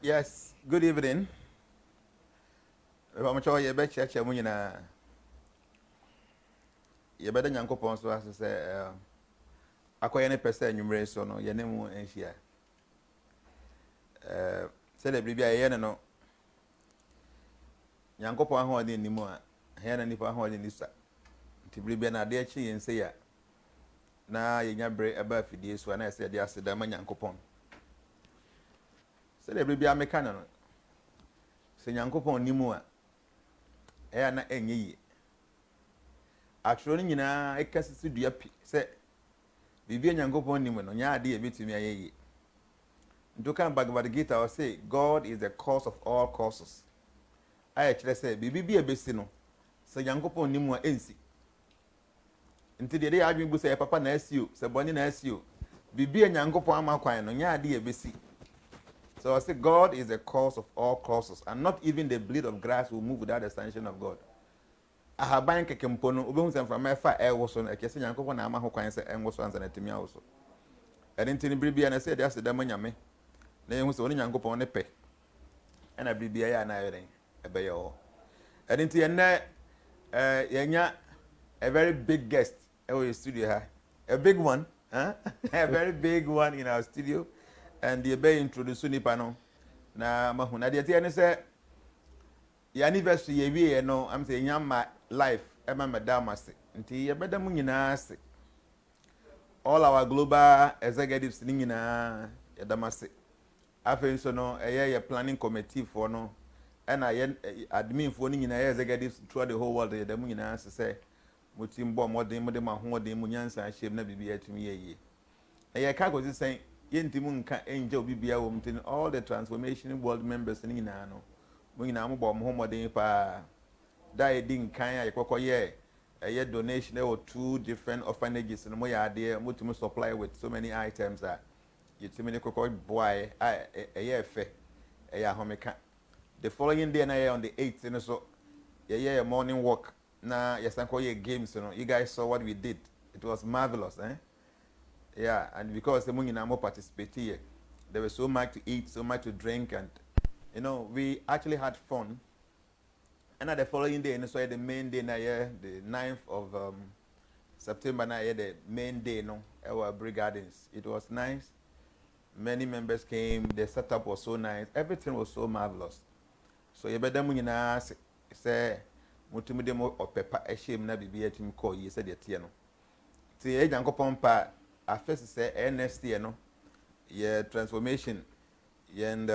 Yes, good evening. I'm sure you bet church when you better Yankopon so as to say, akoye ne pese nwumre so no ye ne mu enhia. Say the bibia ye ne no. Yankopon ho ade nimu a, he na nipa ho ade nisa. Nti bibia na ade achi yense ya. Na ye nya bre aba afidie so na say de aseda ma Yankopon. Say the bibia meka no. Se Yankopon nimu a, e na enye yi. Atro ni nyina ekasisi dua pi se bibia Nyankopon nimu no nya ade e betumi ayeyi. Ndoka Bhagavad Gita will say God is the cause of all causes. I actually say bibia besi no se Nyankopon nimu a ensi. Nti de adwin bu se papa na asio se boni na asio bibia Nyankopon amakwan no nya ade e besi. So I say God is the cause of all causes and not even the blade of grass will move without the sanction of God. Ahaban kekempo no obehu se mframa fa ewoso no ekese Nyankopon na ama ho kwan se enwoso anza na timi awoso. Enti ni bibia na se de aseda manyame na ehu se oni Nyankopon ne pe ena bibia ya na yeren ebe yo. Enti enne yenya a very big guest in studio here. A big one, huh? A very big one in our studio and the be introduce nipa no na mahu na de tie ne se your anniversary ye wie no am say nyama life e ma madam ase nti ye beda mu nyina ase all our global executives ni nyina ye damase afen so no ye planning committee for no and I admin for ni nyina ye executives throughout the whole world ye dem nyina ase say mutim bo modern mo de ma hoden mu nyansa ahyem na bibia atumi ye ye ka go say ye ntimu nka enje obi bia wo mtin all the transformation world members ni nyina no mo nyina mo bo mo hoden pa dai din kan ya yekokoye a donation there were 2 different orphanages and mo ya there mo tumi supply with so many items that you timi ne kokoi boy efe ya homeka the following day na on the 8th and so a morning walk na yesankoye games you know you guys saw what we did it was marvelous yeah and because the mo nyina mo participate here there was so much to eat so much to drink and you know we actually had fun. And the following day, and so the main day, the 9th of September, the main day, no, our Gardens. It was nice. Many members came. The setup was so nice. Everything was so marvelous. So you better say, mutumidemo or pepper a shame na bibi etim call you said the no. See, a janko pompa. I first say NST, no, yeah, transformation, and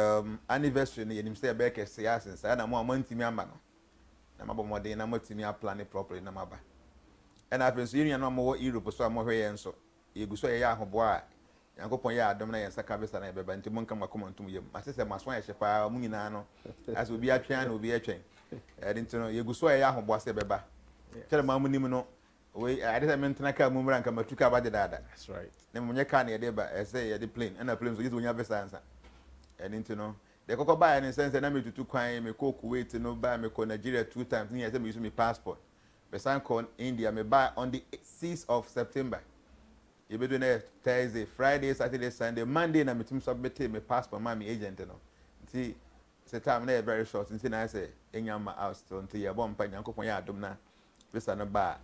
anniversary. You say back a since I am more money me amano. Na mabo modern na matimi a plan properly na maba and I been seeing no more Europe so am hwe yen so yegu so ye ahobo a yankopon ye adom na yen saka besa na beba nti monka makoma ntum yem asese maso ye hyepa mu nyina no as obi atwen na obi atwen nti no yegu so ye ahobo ase beba kele mamu nim no we ade se mentena ka mu mra nka matuka ba de dada That's right. na munye ka na ye de ba ese ye de plane na plane so yizo nya besa ansa nti no the koko buy in sense na me tutu kwan me ko Kuwait no buy me ko Nigeria 2 times me say me use my passport me san ko India me buy on the 6th of September you be doing Thursday Friday Saturday Sunday Monday na me tim submit my passport my agent no see the time na very short nti na say enyama out still until you bomb pa nyankopon ya adom na visa no ba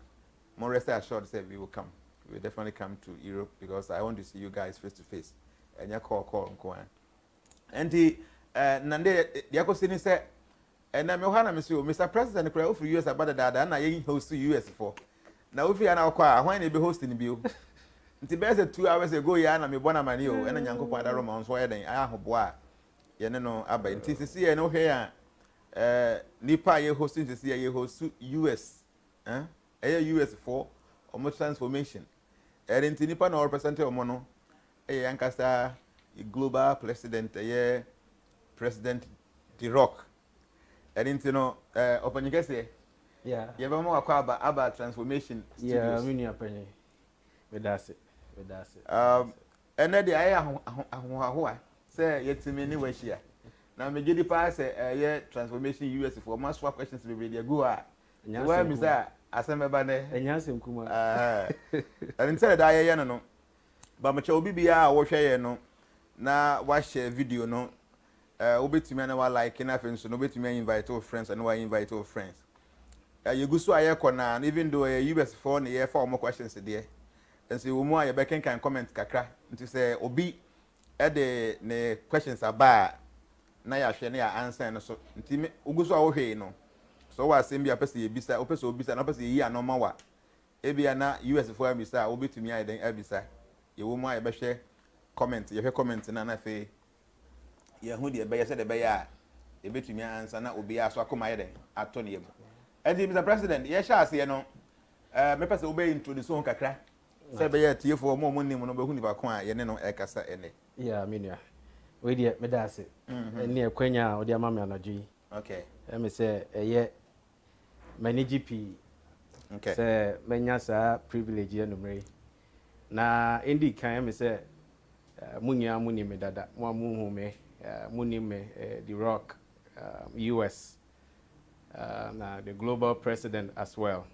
more rest assured say we will come we will definitely come to Europe because I want to see you guys face to face enya call nko an enti nande yako sini se na me hwana me so Mr President kura ofri US abada dada na ye host US for na ofri ana akwa hwan na be host ni bio nti be say 2 hours ago ya na me bona mani o na nyankopon adaro ma nso yeden ahobo a ye ne no aba nti sisi ye no hwe a nipa ye host sisi ye host US US for omo transformation nti nipa na represent omo no yankasa global president President The Rock. And you know, open you guess Yeah. You have more about transformation studios. Yeah, mini apeni. We that's it. And then the aya say yet to me anyway here. Now me get pass yeah transformation US for more swap questions to be ready go ah. Where me say asem ba ne. Enyasem kuma. And instead that yeah no. But me che obi bia wo hwe ye no na wa share video no obetumi na wa like na fe nso no obetumi invite your friends and wa invite your friends. You go so ayekọ na even though US for na ye for more questions there. And so wo aye beken kan comment kakra nti say obi de ne questions aba na ya hwe na ya answer no so nti ugu so awohwe no so wa asem bia pese ye bisa opese obisa na pese yi anoma wa ebia na US for bisa obetumi aye den abisa ye wo aye behwe comment ye hwe comment na fe ye hu de be ye se de be ya ebetumi answer na obi aso akoma ye den ato ne yem. And Mr. President, ye sha ase no me pese obe introduce on kakra se be ye tie for mo nim no be hu ni ba ko a ye ne no e kasa ene. Yeah, minia. We dey me da ase. Eni ekwanya o dey ama me anadwo. Okay. Me say eye mani GP. Okay. Say menya sa privilege ye numre. Na indi kan me say munya muni me dada. Mo amu me muni me the rock US na the global president as well.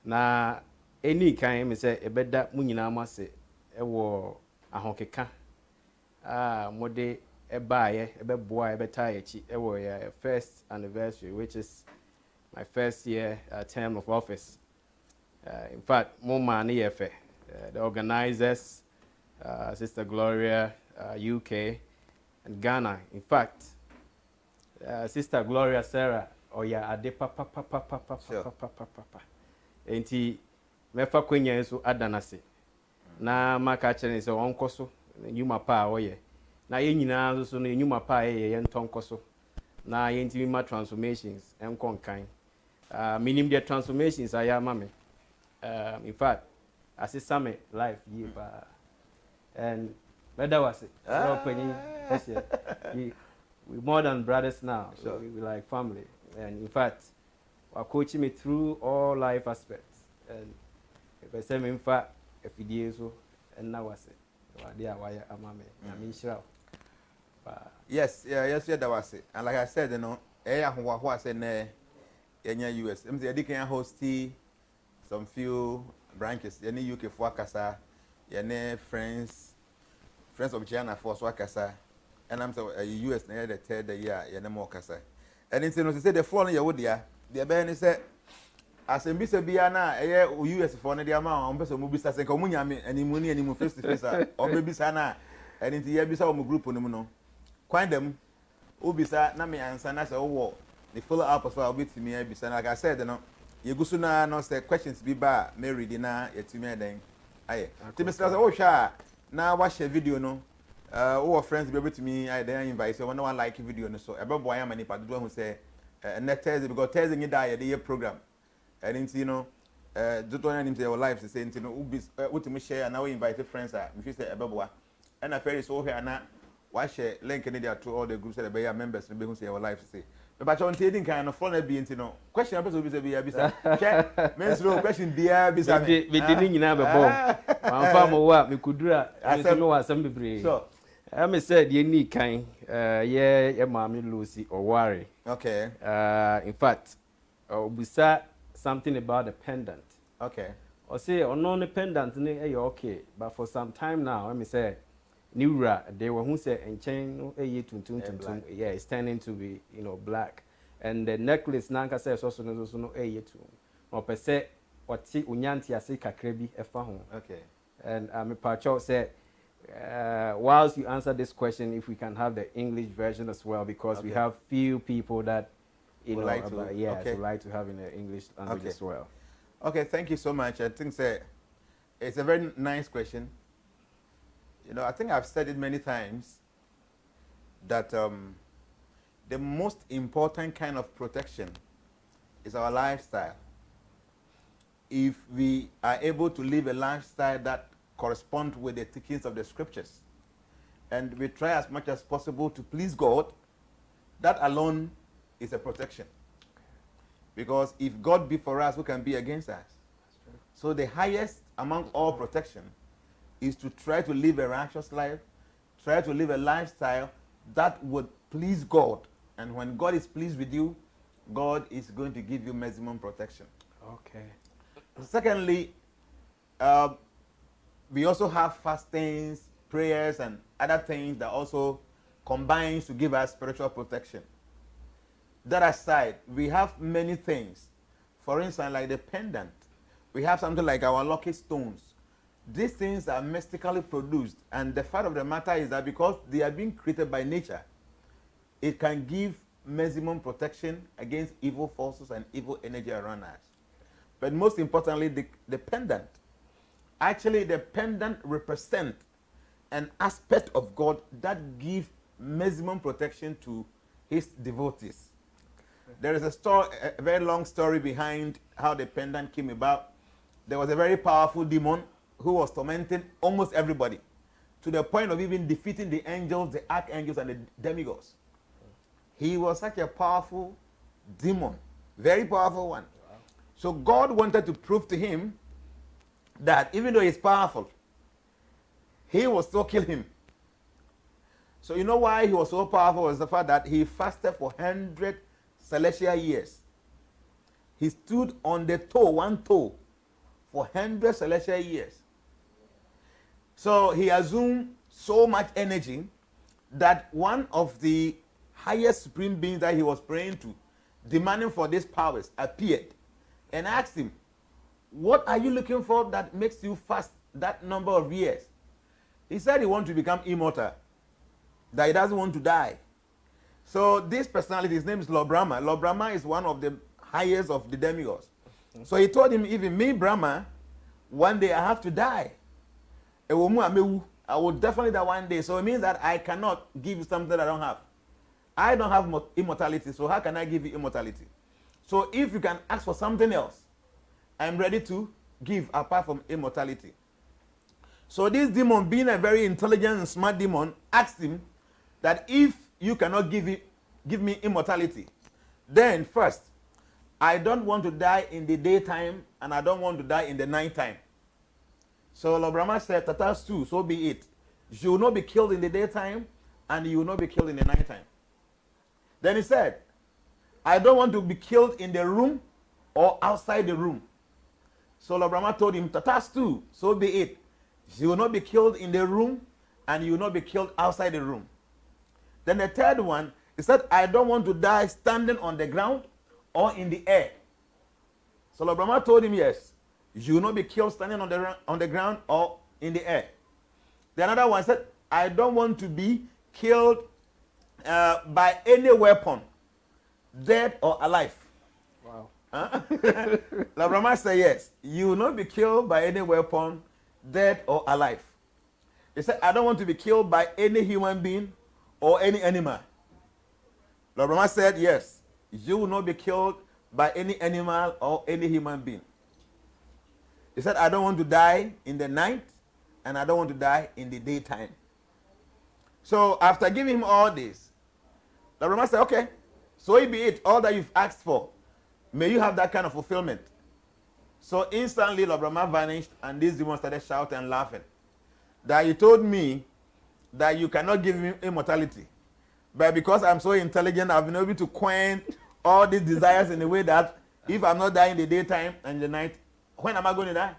Na eni kan me say ebeda munyina amase ewo ahokeka mode ebaye ebeboa ebeta echi ewo ya first anniversary, which is my first year term of office. In fact, mo man yefe the organizers, Sister Gloria, UK and Ghana. In fact, Sister Gloria Sarah oya ade papa. Enti mefa kwenya nso adanase na maka chere se onkoso nyuma pa oye na ye nyina so no nyuma pa ye ntonkoso na ye ntimi ma transformations enkonkan minim the transformations aya mame in fact asisame life ye ba and better was it we more than brothers now. Sure. We like family, and in fact are coaching me through all life aspects. And if I say in fact, if it is so, and now I say, why am I mean, sure. Yes, that was it. And like I said, you know, who I said, in US, they can host some few branches, any UK for Kasa, any friends of China for Swakasa, and I'm so US, the third year, more Kasa. And it's to say the following year, the Ben said, as a Mr. Biana, US for the amount, on person movie stars and Comunia, and Imuni and Imu face to face, or maybe Sana, and into Yabisa group on the mono. Quite them, Ubisa, Nami and Sana, oh, the follow up of our bit to me, Abisa, like I said, you know, you go sooner, no say questions be bar, Mary dinner, yet to me then. Aye, to Mr. Oh, sha, now watch a video, no. All friends be able to me, I then invite so no one like video, no so about boy, I'm any part who say, and that Thursday, because Thursday you die the year program. And then, you know, don't want him to our lives, the same, you know, what to share, and now invite friends, if you say a bubble. And I feel so here and now, watch a link in there to all the groups that be members and be say our lives, say. But on taking kind of fun, be you know, question episode be a men's no question, dear, be didn't have a bomb. I'm far more what we could do. I said, no, assembly. So, I said, you need kind, yeah, mommy Lucy or worry. Okay. In fact, we said something about the pendant. Okay. Or say, or non pendant, okay. But for some time now, let me say, Nura, they were who said, and chain, yeah, it's turning to be, you know, black. And the necklace, Nanka says, also no a year too. Or per se, what see Unyanti, I say, Kakrebi, a phone. Okay. And a Pacho said, whilst you answer this question, if we can have the English version as well, because we have few people that you know like about, would like to have in the English language as well. Okay, thank you so much. I think it's a very nice question. You know, I think I've said it many times that the most important kind of protection is our lifestyle. If we are able to live a lifestyle that correspond with the teachings of the scriptures, and we try as much as possible to please God, that alone is a protection. Because if God be for us, who can be against us? So the highest among all protection is to try to live a righteous life, try to live a lifestyle that would please God. And when God is pleased with you, God is going to give you maximum protection. Okay. Secondly, we also have fastings, prayers, and other things that also combines to give us spiritual protection. That aside, we have many things. For instance, like the pendant. We have something like our lucky stones. These things are mystically produced, and the fact of the matter is that because they are being created by nature, it can give maximum protection against evil forces and evil energy around us. But most importantly, the pendant. Actually, the pendant represents an aspect of God that gives maximum protection to his devotees. There is a very long story behind how the pendant came about. There was a very powerful demon who was tormenting almost everybody, to the point of even defeating the angels, the archangels, and the demigods. He was such a powerful demon, very powerful one. Wow. So God wanted to prove to him that even though he's powerful, he will still kill him. So you know why he was so powerful was the fact that he fasted for 100 celestial years. He stood on the toe, one toe, for 100 celestial years. So he assumed so much energy that one of the highest supreme beings that he was praying to, demanding for these powers, appeared and asked him, what are you looking for that makes you fast that number of years? He said he wants to become immortal, that he doesn't want to die. So this personality, his name is Lord Brahma. Lord Brahma is one of the highest of the demigods. So he told him, even me, Brahma, one day I have to die. I will definitely die one day. So it means that I cannot give you something that I don't have. I don't have immortality, so how can I give you immortality? So if you can ask for something else, I'm ready to give apart from immortality. So this demon, being a very intelligent and smart demon, asked him that if you cannot give me immortality, then first, I don't want to die in the daytime and I don't want to die in the nighttime. So Lord Brahma said, Tatastu, so be it. You will not be killed in the daytime and you will not be killed in the nighttime. Then he said, I don't want to be killed in the room or outside the room. So Lord Brahma told him, Tatastu, so be it. You will not be killed in the room and you will not be killed outside the room. Then the third one, he said, I don't want to die standing on the ground or in the air. So Lord Brahma told him, yes, you will not be killed standing on the ground or in the air. The another one said, I don't want to be killed by any weapon, dead or alive. Wow. Lord Brahma said, yes, you will not be killed by any weapon, dead or alive. He said, I don't want to be killed by any human being or any animal. Lord Brahma said, yes, you will not be killed by any animal or any human being. He said, I don't want to die in the night and I don't want to die in the daytime. So after giving him all this, the Brahma said, okay, so it be it, all that you've asked for, may you have that kind of fulfillment. So instantly, Lord Brahma vanished and this demon started shouting and laughing. That you told me that you cannot give me immortality. But because I'm so intelligent, I've been able to quench all these desires in a way that if I'm not dying in the daytime and the night, when am I going to die?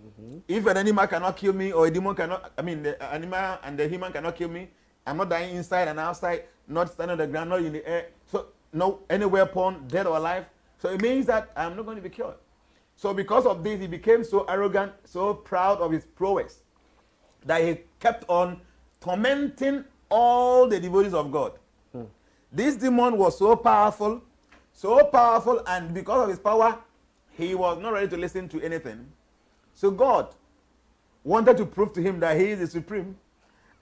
Mm-hmm. If an animal cannot kill me or a demon cannot, the animal and the human cannot kill me, I'm not dying inside and outside, not standing on the ground, not in the air. So no, any weapon, dead or alive. So it means that I'm not going to be killed. So because of this, he became so arrogant, so proud of his prowess, that he kept on tormenting all the devotees of God. This demon was so powerful, and because of his power, he was not ready to listen to anything. So God wanted to prove to him that he is the supreme,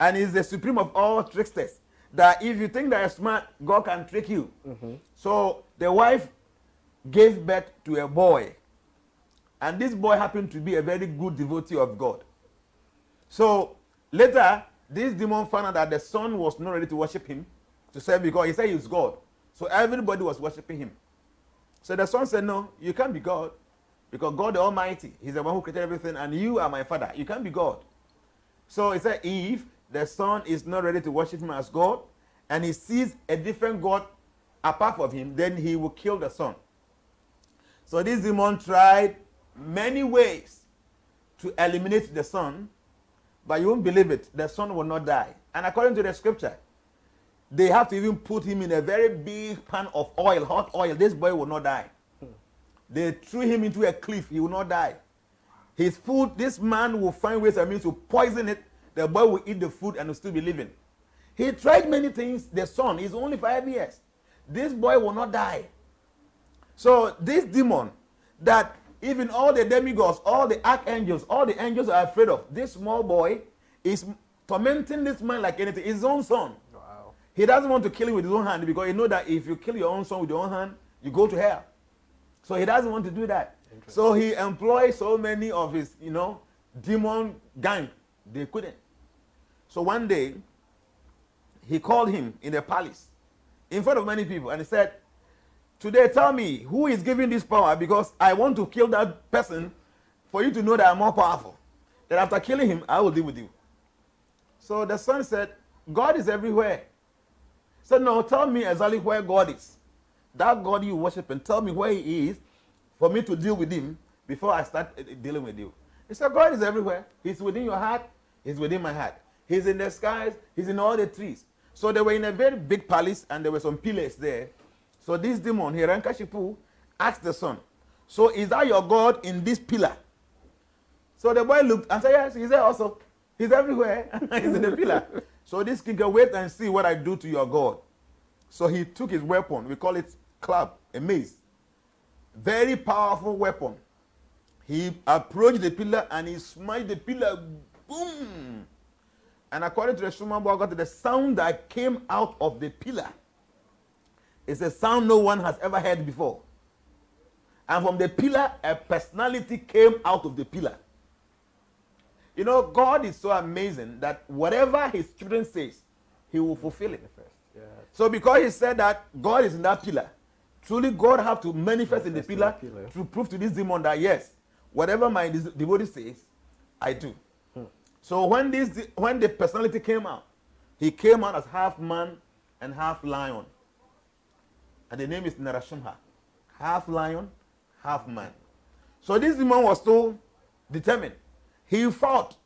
and he is the supreme of all tricksters. That if you think that you're smart, God can trick you. Mm-hmm. So the wife gave birth to a boy, and this boy happened to be a very good devotee of God. So later, this demon found out that the son was not ready to worship him, to serve God. He said he was God. So everybody was worshiping him. So the son said, no, you can't be God, because God the Almighty, he's the one who created everything, and you are my father. You can't be God. So he said, if the son is not ready to worship him as God, and he sees a different God apart from him, then he will kill the son. So this demon tried many ways to eliminate the son, but you won't believe it, the son will not die. And according to the scripture, they have to even put him in a very big pan of oil, hot oil. This boy will not die. They threw him into a cliff. He will not die. His food, this man will find ways and means to poison it. The boy will eat the food and will still be living. He tried many things. The son is only 5 years. This boy will not die. So this demon that even all the demigods, all the archangels, all the angels are afraid of, this small boy is tormenting this man like anything. His own son. Wow. He doesn't want to kill him with his own hand because he knows that if you kill your own son with your own hand, you go to hell. So he doesn't want to do that. So he employs so many of his, demon gang. They couldn't. So one day, he called him in the palace in front of many people and he said, today tell me who is giving this power, because I want to kill that person for you to know that I'm more powerful. That after killing him, I will deal with you. So the son said, God is everywhere. He said, no, tell me exactly where God is. That God you worship, and tell me where he is for me to deal with him before I start dealing with you. He said, God is everywhere. He's within your heart. He's within my heart. He's in the skies. He's in all the trees. So they were in a very big palace and there were some pillars there. So this demon, Hirankashipu, asked the son, so is that your God in this pillar? So the boy looked and said, yes, he's there also. He's everywhere. He's in the pillar. So this king can wait and see what I do to your God. So he took his weapon. We call it club, a mace. Very powerful weapon. He approached the pillar and he smashed the pillar. Boom! And according to the Shuman Bogot, the sound that came out of the pillar is a sound no one has ever heard before. And from the pillar, a personality came out of the pillar. God is so amazing that whatever his children says, he will fulfill it. Yes. So because he said that God is in that pillar, truly God have to manifest in the pillar to prove to this demon that yes, whatever my devotee says, I do. So when the personality came out, he came out as half man and half lion. And the name is Narashimha. Half lion, half man. So this demon was so determined. He fought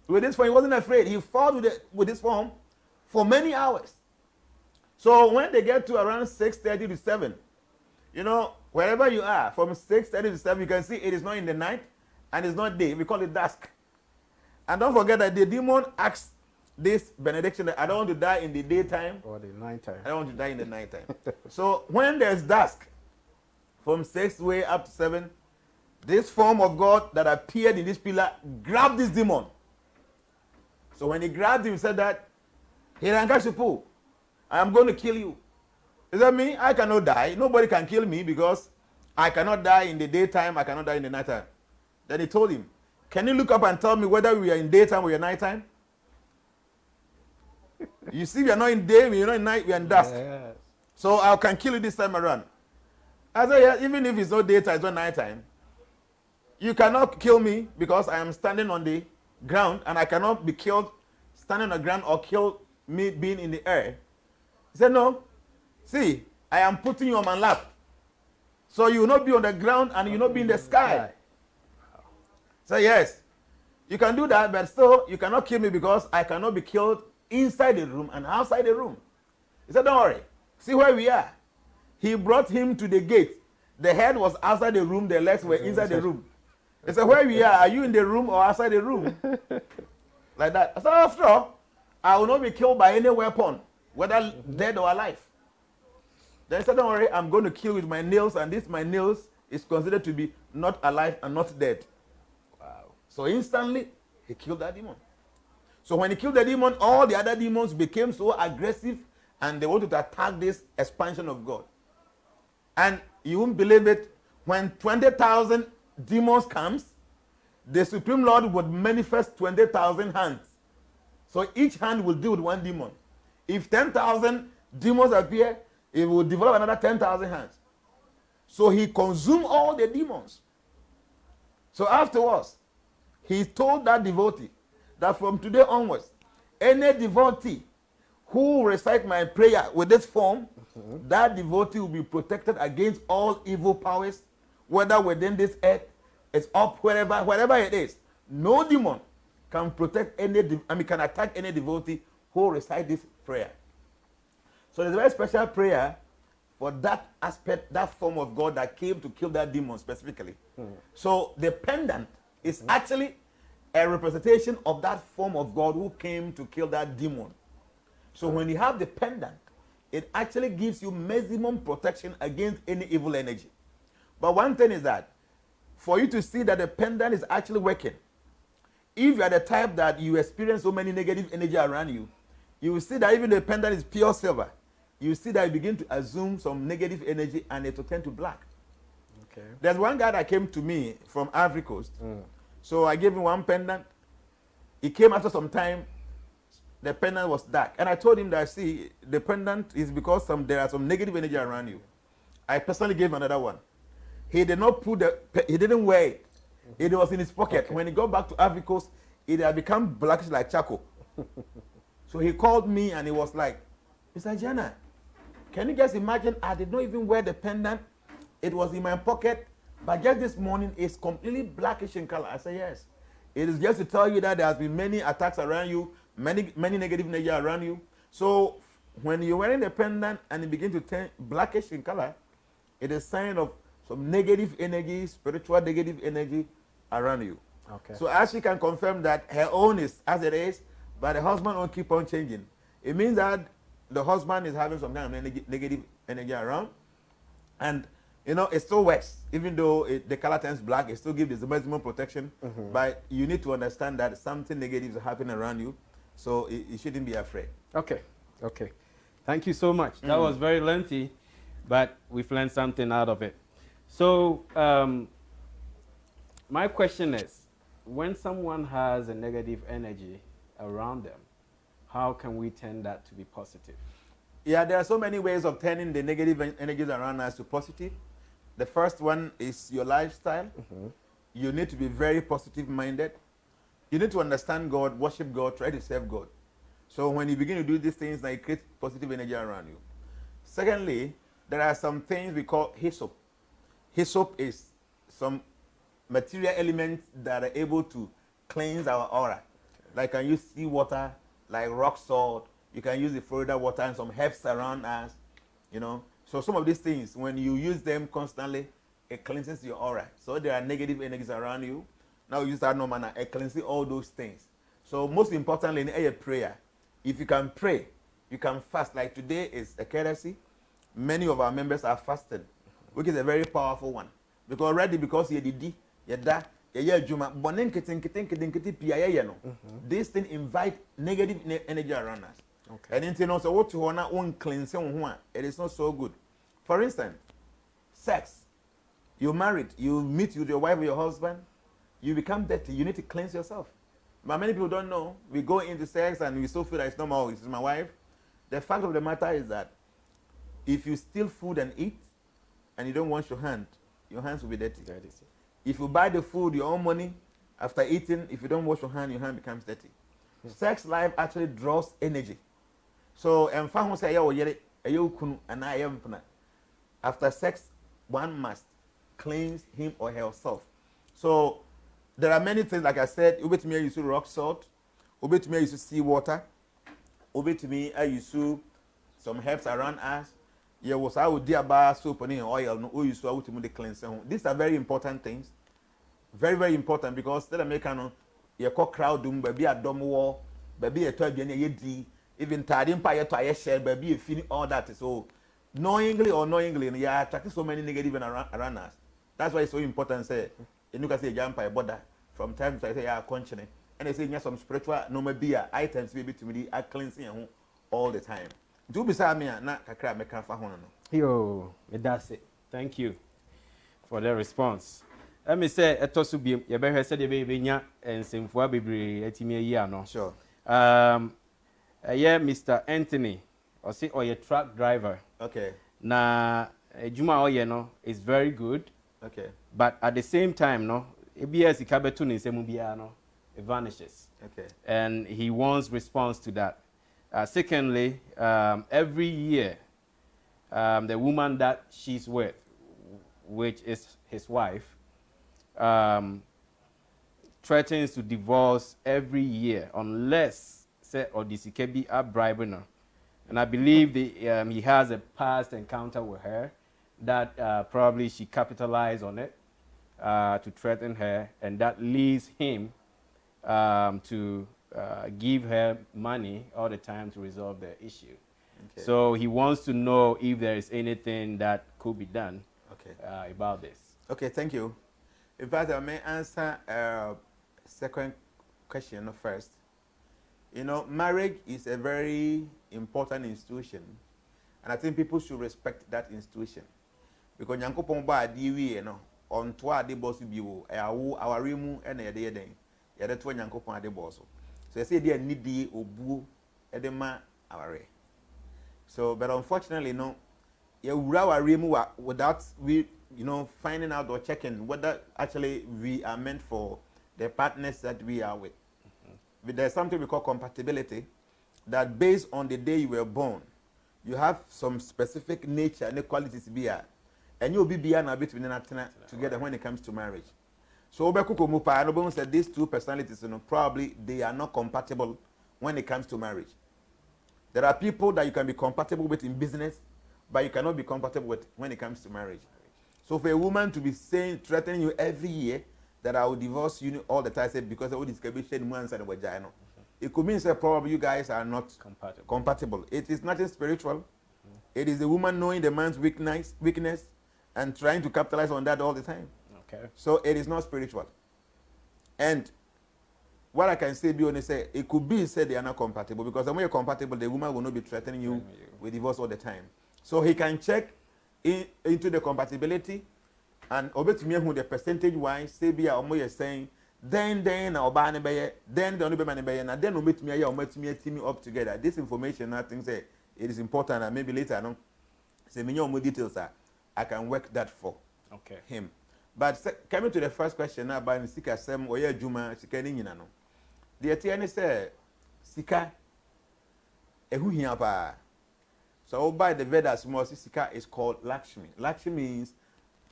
with this form. He wasn't afraid. He fought with this form for many hours. So when they get to around 6:30 to 7, wherever you are, from 6:30 to 7, you can see it is not in the night and it's not day. We call it dusk. And don't forget that the demon asks this benediction that I don't want to die in the daytime or the nighttime. I don't want to die in the nighttime. So when there's dusk, from 6 way up to 7, this form of God that appeared in this pillar grabbed this demon. So when he grabbed him, he said that, Hirankashipu, I am going to kill you. Is that me? I cannot die. Nobody can kill me because I cannot die in the daytime. I cannot die in the nighttime. Then he told him, can you look up and tell me whether we are in daytime or nighttime? You see, we are not in day, we are not in night, we are in dusk. Yes. So I can kill you this time around. I said, yeah, even if it's not daytime, it's not nighttime, you cannot kill me because I am standing on the ground and I cannot be killed standing on the ground or kill me being in the air. He said, no. See, I am putting you on my lap. So you will not be on the ground and you will not be in the sky. So yes, you can do that, but still you cannot kill me because I cannot be killed inside the room and outside the room. He said, don't worry. See where we are. He brought him to the gate. The head was outside the room, the legs were inside the room. He said, where we are you in the room or outside the room? Like that. I said, after all, I will not be killed by any weapon, whether dead or alive. Then he said, don't worry, I'm going to kill with my nails, and this my nails is considered to be not alive and not dead. Wow. So instantly, he killed that demon. So when he killed the demon, all the other demons became so aggressive and they wanted to attack this expansion of God. And you won't believe it, when 20,000 demons comes, the Supreme Lord would manifest 20,000 hands. So each hand will deal with one demon. If 10,000 demons appear, it will develop another 10,000 hands. So he consumed all the demons. So afterwards, he told that devotee that from today onwards, any devotee who recite my prayer with this form, that devotee will be protected against all evil powers, whether within this earth, it's up, wherever it is. No demon can protect can attack any devotee who recite this prayer. So there's a very special prayer for that aspect, that form of God that came to kill that demon specifically. So the pendant is actually a representation of that form of God who came to kill that demon. So when you have the pendant, it actually gives you maximum protection against any evil energy. But one thing is that for you to see that the pendant is actually working, if you are the type that you experience so many negative energy around you, you will see that even the pendant is pure silver. You see that you begin to assume some negative energy and it will turn to black. Okay. There's one guy that came to me from Ivory Coast. So I gave him one pendant. He came after some time. The pendant was dark. And I told him that, see, the pendant is because there are some negative energy around you. I personally gave him another one. He did not he didn't wear it. It was in his pocket. Okay. When he got back to Ivory Coast, it had become blackish like charcoal. So he called me and he was like, Mr. Jana, can you just imagine, I did not even wear the pendant. It was in my pocket, but just this morning, it's completely blackish in color. I said, yes. It is just to tell you that there has been many attacks around you, many negative energy around you. So when you're wearing the pendant and it begins to turn blackish in color, it is a sign of some negative energy, spiritual negative energy around you. Okay. So as she can confirm that her own is as it is, but the husband will keep on changing. It means that the husband is having some kind of negative energy around, and it still works. Even though the color turns black, it still gives the maximum protection. But you need to understand that something negative is happening around you, so you shouldn't be afraid. Okay. Thank you so much. That was very lengthy, but we've learned something out of it. So my question is, when someone has a negative energy around them, how can we turn that to be positive? Yeah, there are so many ways of turning the negative energies around us to positive. The first one is your lifestyle. You need to be very positive minded. You need to understand God, worship God, try to serve God. So when you begin to do these things, it creates positive energy around you. Secondly, there are some things we call hyssop. Hyssop is some material elements that are able to cleanse our aura. Like can use seawater, like rock salt. You can use the Florida water and some herbs around us. So some of these things, when you use them constantly, it cleanses your aura. So there are negative energies around you. Now use that normal manner, it cleanses all those things. So most importantly, in a prayer, if you can pray, you can fast. Like today is a courtesy. Many of our members are fasting, which is a very powerful one. Because you did, this thing invite negative energy around us. Okay. And so what you want to cleanse, it is not so good. For instance, sex. You're married, you meet with your wife or your husband, you become dirty, you need to cleanse yourself. But many people don't know. We go into sex and we still feel that it's normal, it's my wife. The fact of the matter is that if you steal food and eat and you don't wash your hands will be dirty. If you buy the food, your own money, after eating, if you don't wash your hand becomes dirty. Sex life actually draws energy. So, after sex, one must cleanse him or herself. So, there are many things, like I said, me I use rock salt, me I use seawater, me I use some herbs around us. Yeah, was I would dear bar soap and oil, no use to cleanse. These are very important things. Very, very important because the American you crowd baby a dumb war, baby a toy even Tadim Paya to a share, baby a feeling all that. So knowingly or unknowingly, yeah, attracting so many negative around us. That's why it's so important. Say, you can say jump by border from time to time, say, conscience. And they say, yes, some spiritual normal beer items maybe to me are cleansing all the time. Do beside me, not a crab, make a fahono. Yo, that's it. Thank you for the response. Let me say, a toss be a better said, baby, and same for baby, at me a year, no? Sure. Yeah, Mr. Anthony, or say, or your truck driver. Okay. Na Juma Oyeno is very good. Okay. But at the same time, no, ABS Ikabetun in Semubiano, it vanishes. Okay. And he wants response to that. Secondly, every year, the woman that she's with, which is his wife, threatens to divorce every year unless say or this can be a bribe And I believe he has a past encounter with her that probably she capitalized on it to threaten her, and that leads him to give her money all the time to resolve the issue. Okay. So he wants to know if there is anything that could be done about this. Okay, thank you. In fact, I may answer second question first. You know, marriage is a very important institution, and I think people should respect that institution. Because Yankopon ba adiwi no on to ade boss biwo awo awarimu ena yede yeden yede to Yankopon ade boss. So I say there need the obu edema aware. So but unfortunately no you awarimu without we finding out or checking whether actually we are meant for the partners that we are with. There's something we call compatibility, that based on the day you were born, you have some specific nature and qualities here, and you'll be beyond a bit together when it comes to marriage. So Obekuko said these two personalities, probably they are not compatible when it comes to marriage. There are people that you can be compatible with in business, but you cannot be compatible with when it comes to marriage. So for a woman to be threatening you every year that I will divorce you all the time, because I will discriminate once and vagina, it could mean that probably you guys are not compatible. It is nothing spiritual. It is a woman knowing the man's weakness and trying to capitalize on that all the time. Okay. So it is not spiritual. And what I can say, it could be said they are not compatible, because when you're compatible, the woman will not be threatening you with divorce all the time. So he can check into the compatibility, and obetumi who the percentage wise say be a omo saying then na oba ne beye then the only be man beye na then obetumi ya omatumi team up together. This information I think say it is important, and maybe later no say me more details I can work that for him. But coming to the first question now about sika sem oye adwuma sika ni nyina no, the etiane say sika ehu hia pa. So by the Vedas, sika is called Lakshmi. Lakshmi means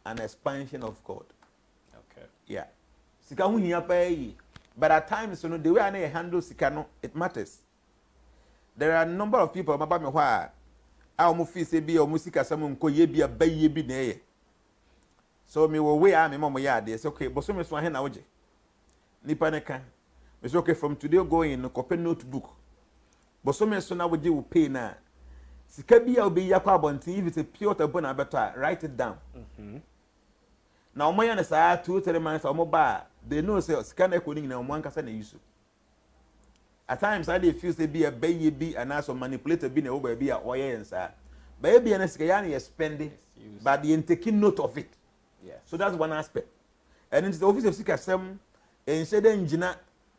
an expansion of God. Okay. Yeah. Sika hu hia pa. But at times, the way I handle sika no, it matters. There are a number of people about me why I mo fi se bi o musika sam nko ye bi abaye bi na ye. So me wo we am mama ya dey say okay, but so me so ahe na woje. Nipa ne kan. Me say okay, from today going no copy notebook. But so me so na woje wo pay na. Sika bi obi yakwa abontin, if it's a pure taboo na better, write it down. Now omo ya na sa 2-3 months omo ba, they know say sika na ekoni na omo ankasa na use. At times I dey feel say be a baby be and also manipulator be na oba be a oye nsa. Baby na sika ya na spend it, but they taking note of it. Yes. So that's one aspect. And in the office of sika sem ense de ngina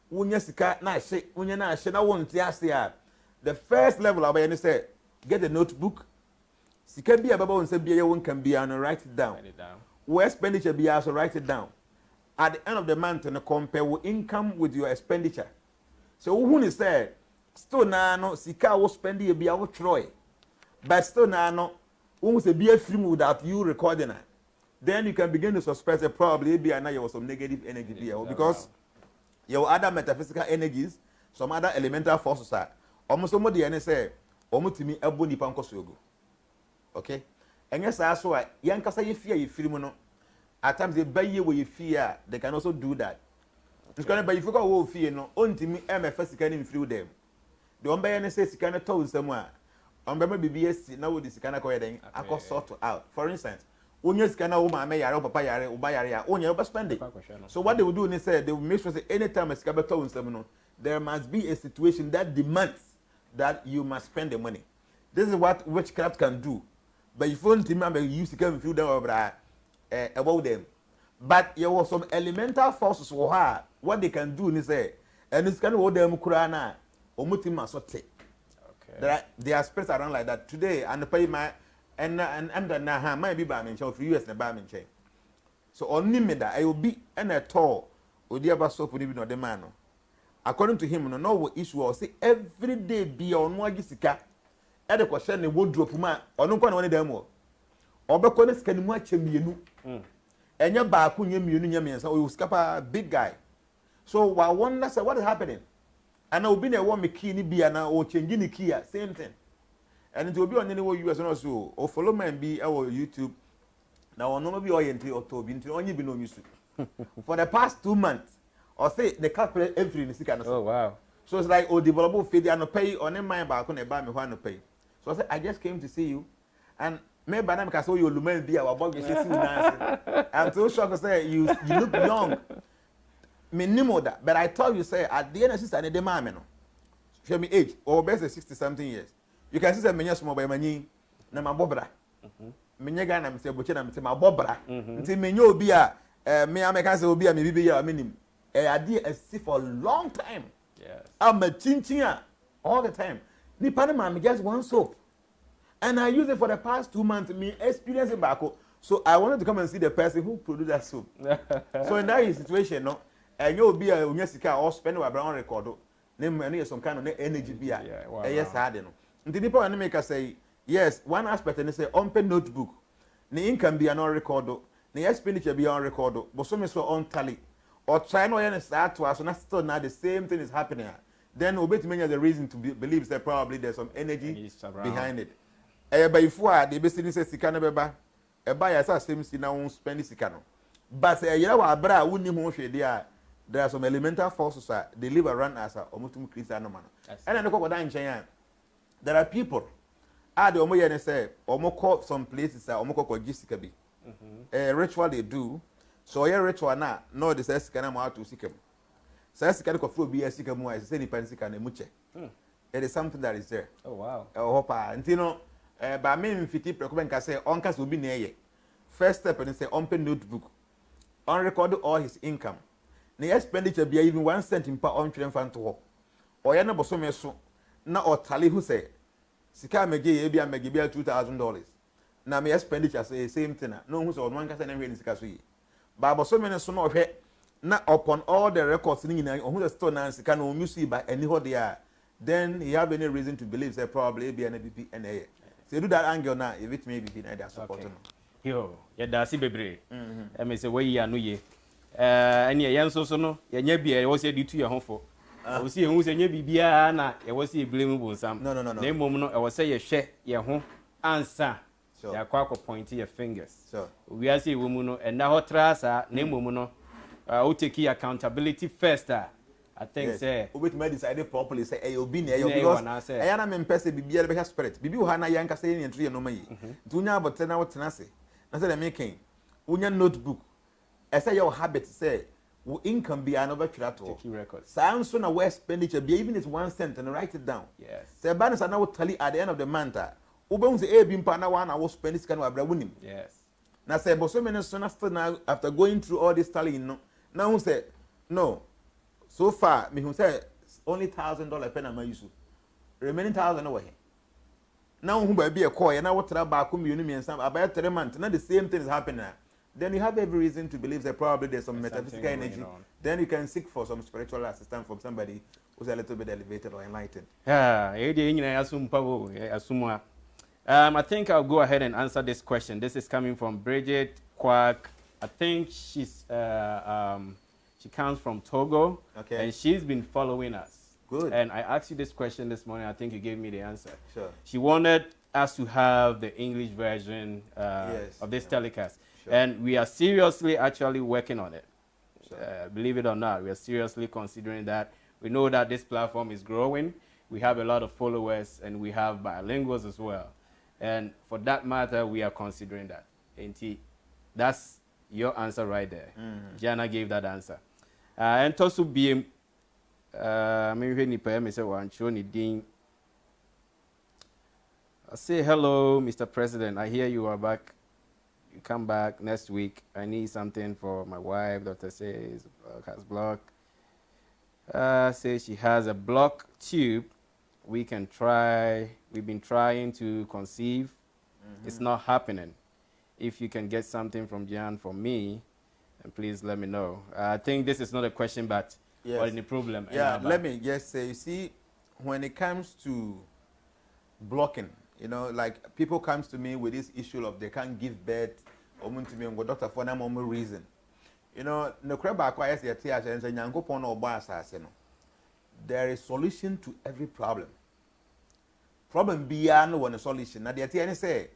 wonya sika na hye, wonya na hye na wonte ase a. The first level about say get a notebook. Sika bi ababa won say bi ye won kan bi and write it down. Where expenditure be also write it down. At the end of the month, and compare your income with your expenditure. So who is said still na no sika wo spend ye bi a wo troy. But still na no who say be a film without you recording it. Then you can begin to suspect that probably be and there was some negative energy there, because your other metaphysical energies, some other elemental forces are almost somebody and say omutimi ebo nipa nkosogo. Okay? And yes, so yankasa ye fear you film no. At times they buy you where you fear, they can also do that. It's going to buy you forgot wo fear no. Ontimi MFS can through them. The one buy say sika na told somewhere. On be BBS now with the sika na ko yeden akọ sort out. For instance, onye sika na wo ma yare papa yare uba yare ya onye go spend it. So what they will do is say they will make sure say anytime a sika be told no, there must be a situation that demands that you must spend the money. This is what witchcraft can do. But if you want to use to come through them about them. But there was some elemental forces for her. What they can do is say, and it's kind of what them kurana omutima sote. Okay. There are spirits around like that today, and the pay my and na might be by me for US and by me. So only me that I will be and at all with the other soap with the man. According to him, no issue was say every day be on Wagisika. At the question, the wardrobe, or no one of them. Or because can watch him, and your back when you so you scapa big guy. So I wonder what is happening. And I'll be a woman, Kini Biana or changing the Kia, same thing. and it will be on any US and also or follow me and be our YouTube. Now on no be oriented or to be into only be no use for the past 2 months or say the calculate every in the Oh wow. so it's like develop faith and no pay on a mind back on a buy me one no pay. So I said I just came to see you and maybe I can say you lumen be our bug dancing. I'm so shocked to say you look young. Minimum that, but I told you say at the end of sister and the man no. Show me age or best 60 something years. You can see that many small by many na mabobra. Many guy na say boche na say mabobra. Nti menyo obi a me American say obi a me bibi ya minim. I did see for a long time. Yes. I'm a chinchia all the time. Ni panama me just one soap. And I use it for the past 2 months. Me experience it back. So I wanted to come and see the person who produced that soap. So in that situation, no, and you'll be a unyasika or spend a brown record. Name some kind of energy be a yes, I don't know. And the people and make us say, yes, one aspect and they say, on pen notebook. The income be an on record, the expenditure be on record, but some is on tally. Or try no and start to us, and that's still not the same thing is happening. Then we'll bet many of the reason to believe that probably there's some energy behind it. But before they basically say Sikana Beba, a buyer as same si now spend Sikano. But a year wa bra wouldn't more share there are some elemental forces that they live around us or mutum Christian man. And I know in China. There are people the omo say omo call some places or omo call Jessica be. A ritual they do. So your ritual na no the says Sikana mo to Sikam. Says Sikana ko flo be a Sikamu as say ni pansika na muche. It is something that is there. Oh wow. Hopa ntino ba me mfiti prekoben ka say onka so bi na ye. First step and say on pen notebook. On record all his income. The expenditure be even 1 cent in per on train fan to ho. Or ya na bosome so na or tally who say sika mege ye bia mege bia $2,000. Na me expenditure say same thing. No who so one ka say na hwe sika so yi. Ba bosome so na hwe na upon all the records ni nyina who the store na sika na omu see by any ho there. Then he have any reason to believe say probably be an BP and a. So do that angle now if it may be behind that support. Yo, ya da si bebre. Me say we ya no ye. Ene ye nso so no ye nya bia ye wo se di tu ye ho fo. Wo se hu se nya bibia na ye wo se blame bu nsam. No. Na emom no e wo se ye hwe ye ho ansa. Ya kwa ko point your fingers. So we are say wo mu no and na ho trasa na emom no we take accountability first. I think say obet me decide properly say e obi na e because e ya na me mpese bibia be spirit bibi wo ha na yanka say ne ntru ye no mayi ntunya abote na wo tenase na say the making unya notebook I say your habit say wo income be another trato take records sound so na we expenditure be even is 1 cent and write it down. Yes, say balance na wo tally at the end of the month wo say e bi mpa na wa na wo spend this kind of abra wonim. Yes, na say but so many so na still now after going through all this tallying no now who say no so far me who say only $1,000 pen am use remaining 1,000 away now who be a call and now what tra back come you mean some about 3 months now the same thing is happening. Then you have every reason to believe that probably there's some metaphysical energy. Then you can seek for some spiritual assistance from somebody who's a little bit elevated or enlightened. I think I'll go ahead and answer this question. This is coming from Bridget Quack. I think she's she comes from Togo, okay, and she's been following us. Good. And I asked you this question this morning. I think you gave me the answer. Sure. She wanted us to have the English version of this telecast. Sure. And we are seriously actually working on it. Sure. Believe it or not, we are seriously considering that. We know that this platform is growing. We have a lot of followers and we have bilinguals as well. And for that matter, we are considering that. And that's your answer right there. Jana gave that answer. And also be I say hello, Mr. President. I hear you are back. You come back next week. I need something for my wife. Doctor says has block. Says she has a block tube. We can try. We've been trying to conceive. It's not happening. If you can get something from Jan for me, and please let me know. I think this is not a question, but what is the problem? Yeah, let me just say, you see, when it comes to blocking, you know, like people comes to me with this issue of they can't give birth, or to me and go doctor for no reason. You know, no creba acquires the tears and say yango pono or bar assassin. There is solution to every problem. problem biya no one solution na de tie ne say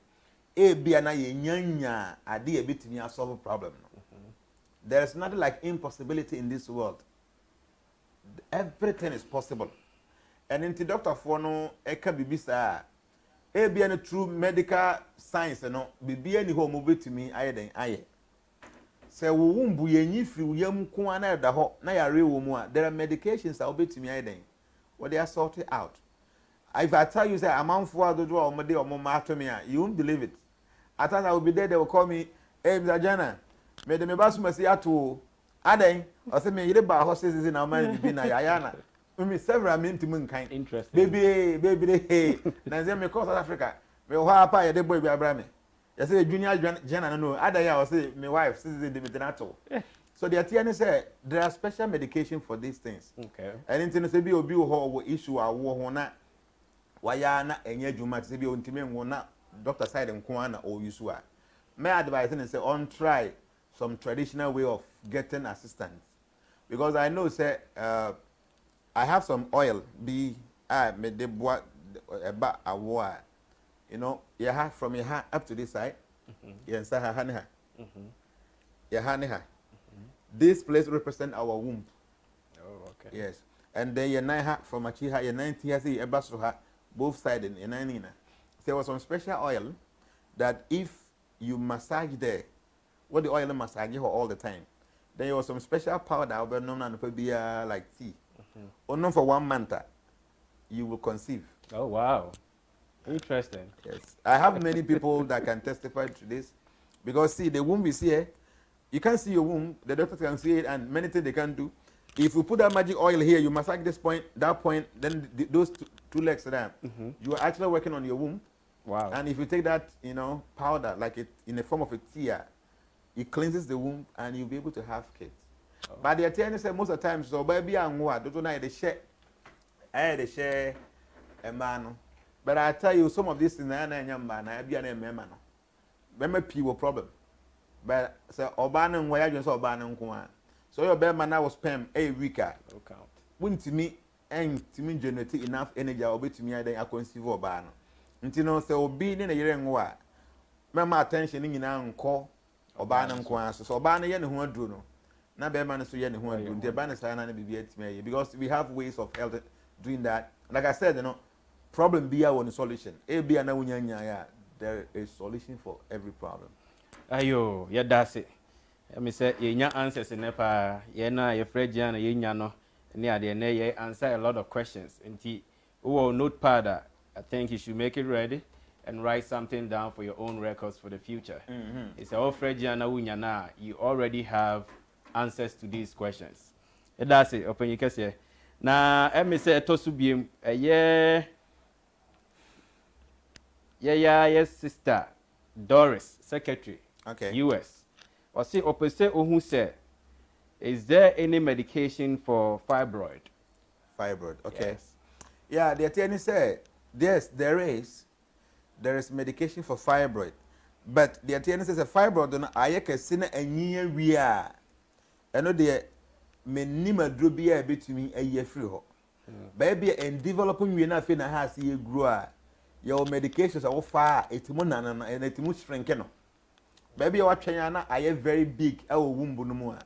e bia na ye nyanya ade e betimi a solve problem no. There is nothing like impossibility in this world. Everything is possible. And into doctor for no eka bibisa e bia no true medical science no bibia ni ho mo betimi aye den aye. Se wo wumbu yenyi firi wo yam ko ana da ho na yare wo mu a there are medications that obetimi aye den what they are sorted out. If I tell you say amount for do do o mo de o mo ma to me a you won't believe it. At times I will be there, they will call me, hey, Mr. Jana, me de me basu masi ato aden o say me yire ba horses in our man bi na yayana. Me several men to mun kind. Interesting. Baby, hey. Na say me call South Africa. Me ho apa ye de boy bi abra me. You say junior Jana no aden ya o say me wife citizen de metenato. So the attorney say there are special medication for these things. Okay. And into say bi obi ho issue awo ho na waya na enye dwuma say bi ontime nwo na doctor side nkoana or usua. My advice is say on try some traditional way of getting assistance, because I know say I have some oil be me de bois eba awa, you know, you have from your hand up to this side, yes, this place represent our womb. Oh, okay. Yes, and then your nine from a chiha your 19 years eba so both sides in 19. There was some special oil that if you massage there, what the oil massage all the time, then there was some special powder like tea. Only for 1 month, you will conceive. Oh, wow. Interesting. Yes. I have many people that can testify to this, because see, the womb is here. You can't see your womb, the doctor can see it, and many things they can do. If you put that magic oil here, you massage this point, that point, then those two legs there, you are actually working on your womb. Wow. And if you take that, powder, like it in the form of a tea, it cleanses the womb and you'll be able to have kids. Oh. But the attorney said most of the time, so baby and what, don't know they share a man. But I tell you, some of these things, I be an man. Remember, people problem. But so Obana and where you saw Obana. So your bear man was sperm a weaker. Wouldn't to me and to me generate enough energy, I'll be to me, I conceive Obana. Until say obi ni na yere nwa mema attention ni nyina nko oba na nko aso so oba na ye ne ho aduro no na be ma no so ye ne ho aduro nti ba na say na bibia atime because we have ways of doing that. Like I said, problem be our solution. E bia na wunya nya ya, there is solution for every problem. Ayo, yeah, that's it. Me say ye nya answers in pa ye na ye fragile na ye nya no ne ade na ye answer a lot of questions. Nti wo notepad I think you should make it ready and write something down for your own records for the future. It's all Frediana Unyana. You already have answers to these questions. That's it. Open your case here. Now, let me say, Tosubium, yes, sister Doris, secretary, okay, US. Or see, opposite who said, is there any medication for fibroid? Fibroid, okay. Yes. Yeah, the attorney said, yes, there is medication for fibroid, but the attorney says a fibroid no ayeka sina anyia wi a eno de menima dro bia betumi ayi free ho ba bia en developing wi na fe na ha se ye grow a your medications are far etimu na na etimu shrink no ba bia wa twen na aye very big e wo wumbu no mu a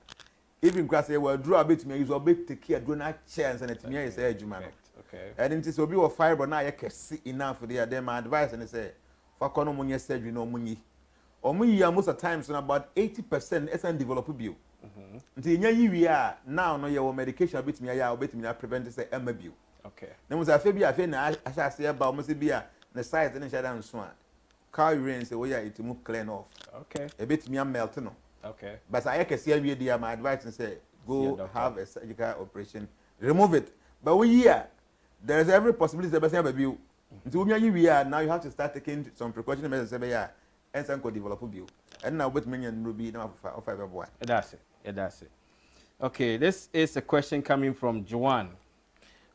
even class e wa dro a betumi use obet take care dro na chance na etumi ayi say adwuma no. Okay. And it is obi or fiber now you can see enough for the them advice and they say for kono munye surgery no munyi. Omunyi most of the times about 80% isn't develop bio. Until you are now no your medication bit me ya bit me prevent say bio. Okay. Then was a febia fe na I say about must be the size and shut down so. Car rain say we are it move clean off. Okay. A bit me melt no. Okay. But I can see we my advice and say go have a surgical operation, remove it. But we here there is every possibility that person baby. Until we are now you have to start taking some precautionary measures and some could develop you. And now with many and ruby now of fiber boy. That's it. Yeah, that's it. Okay, this is a question coming from Joanne.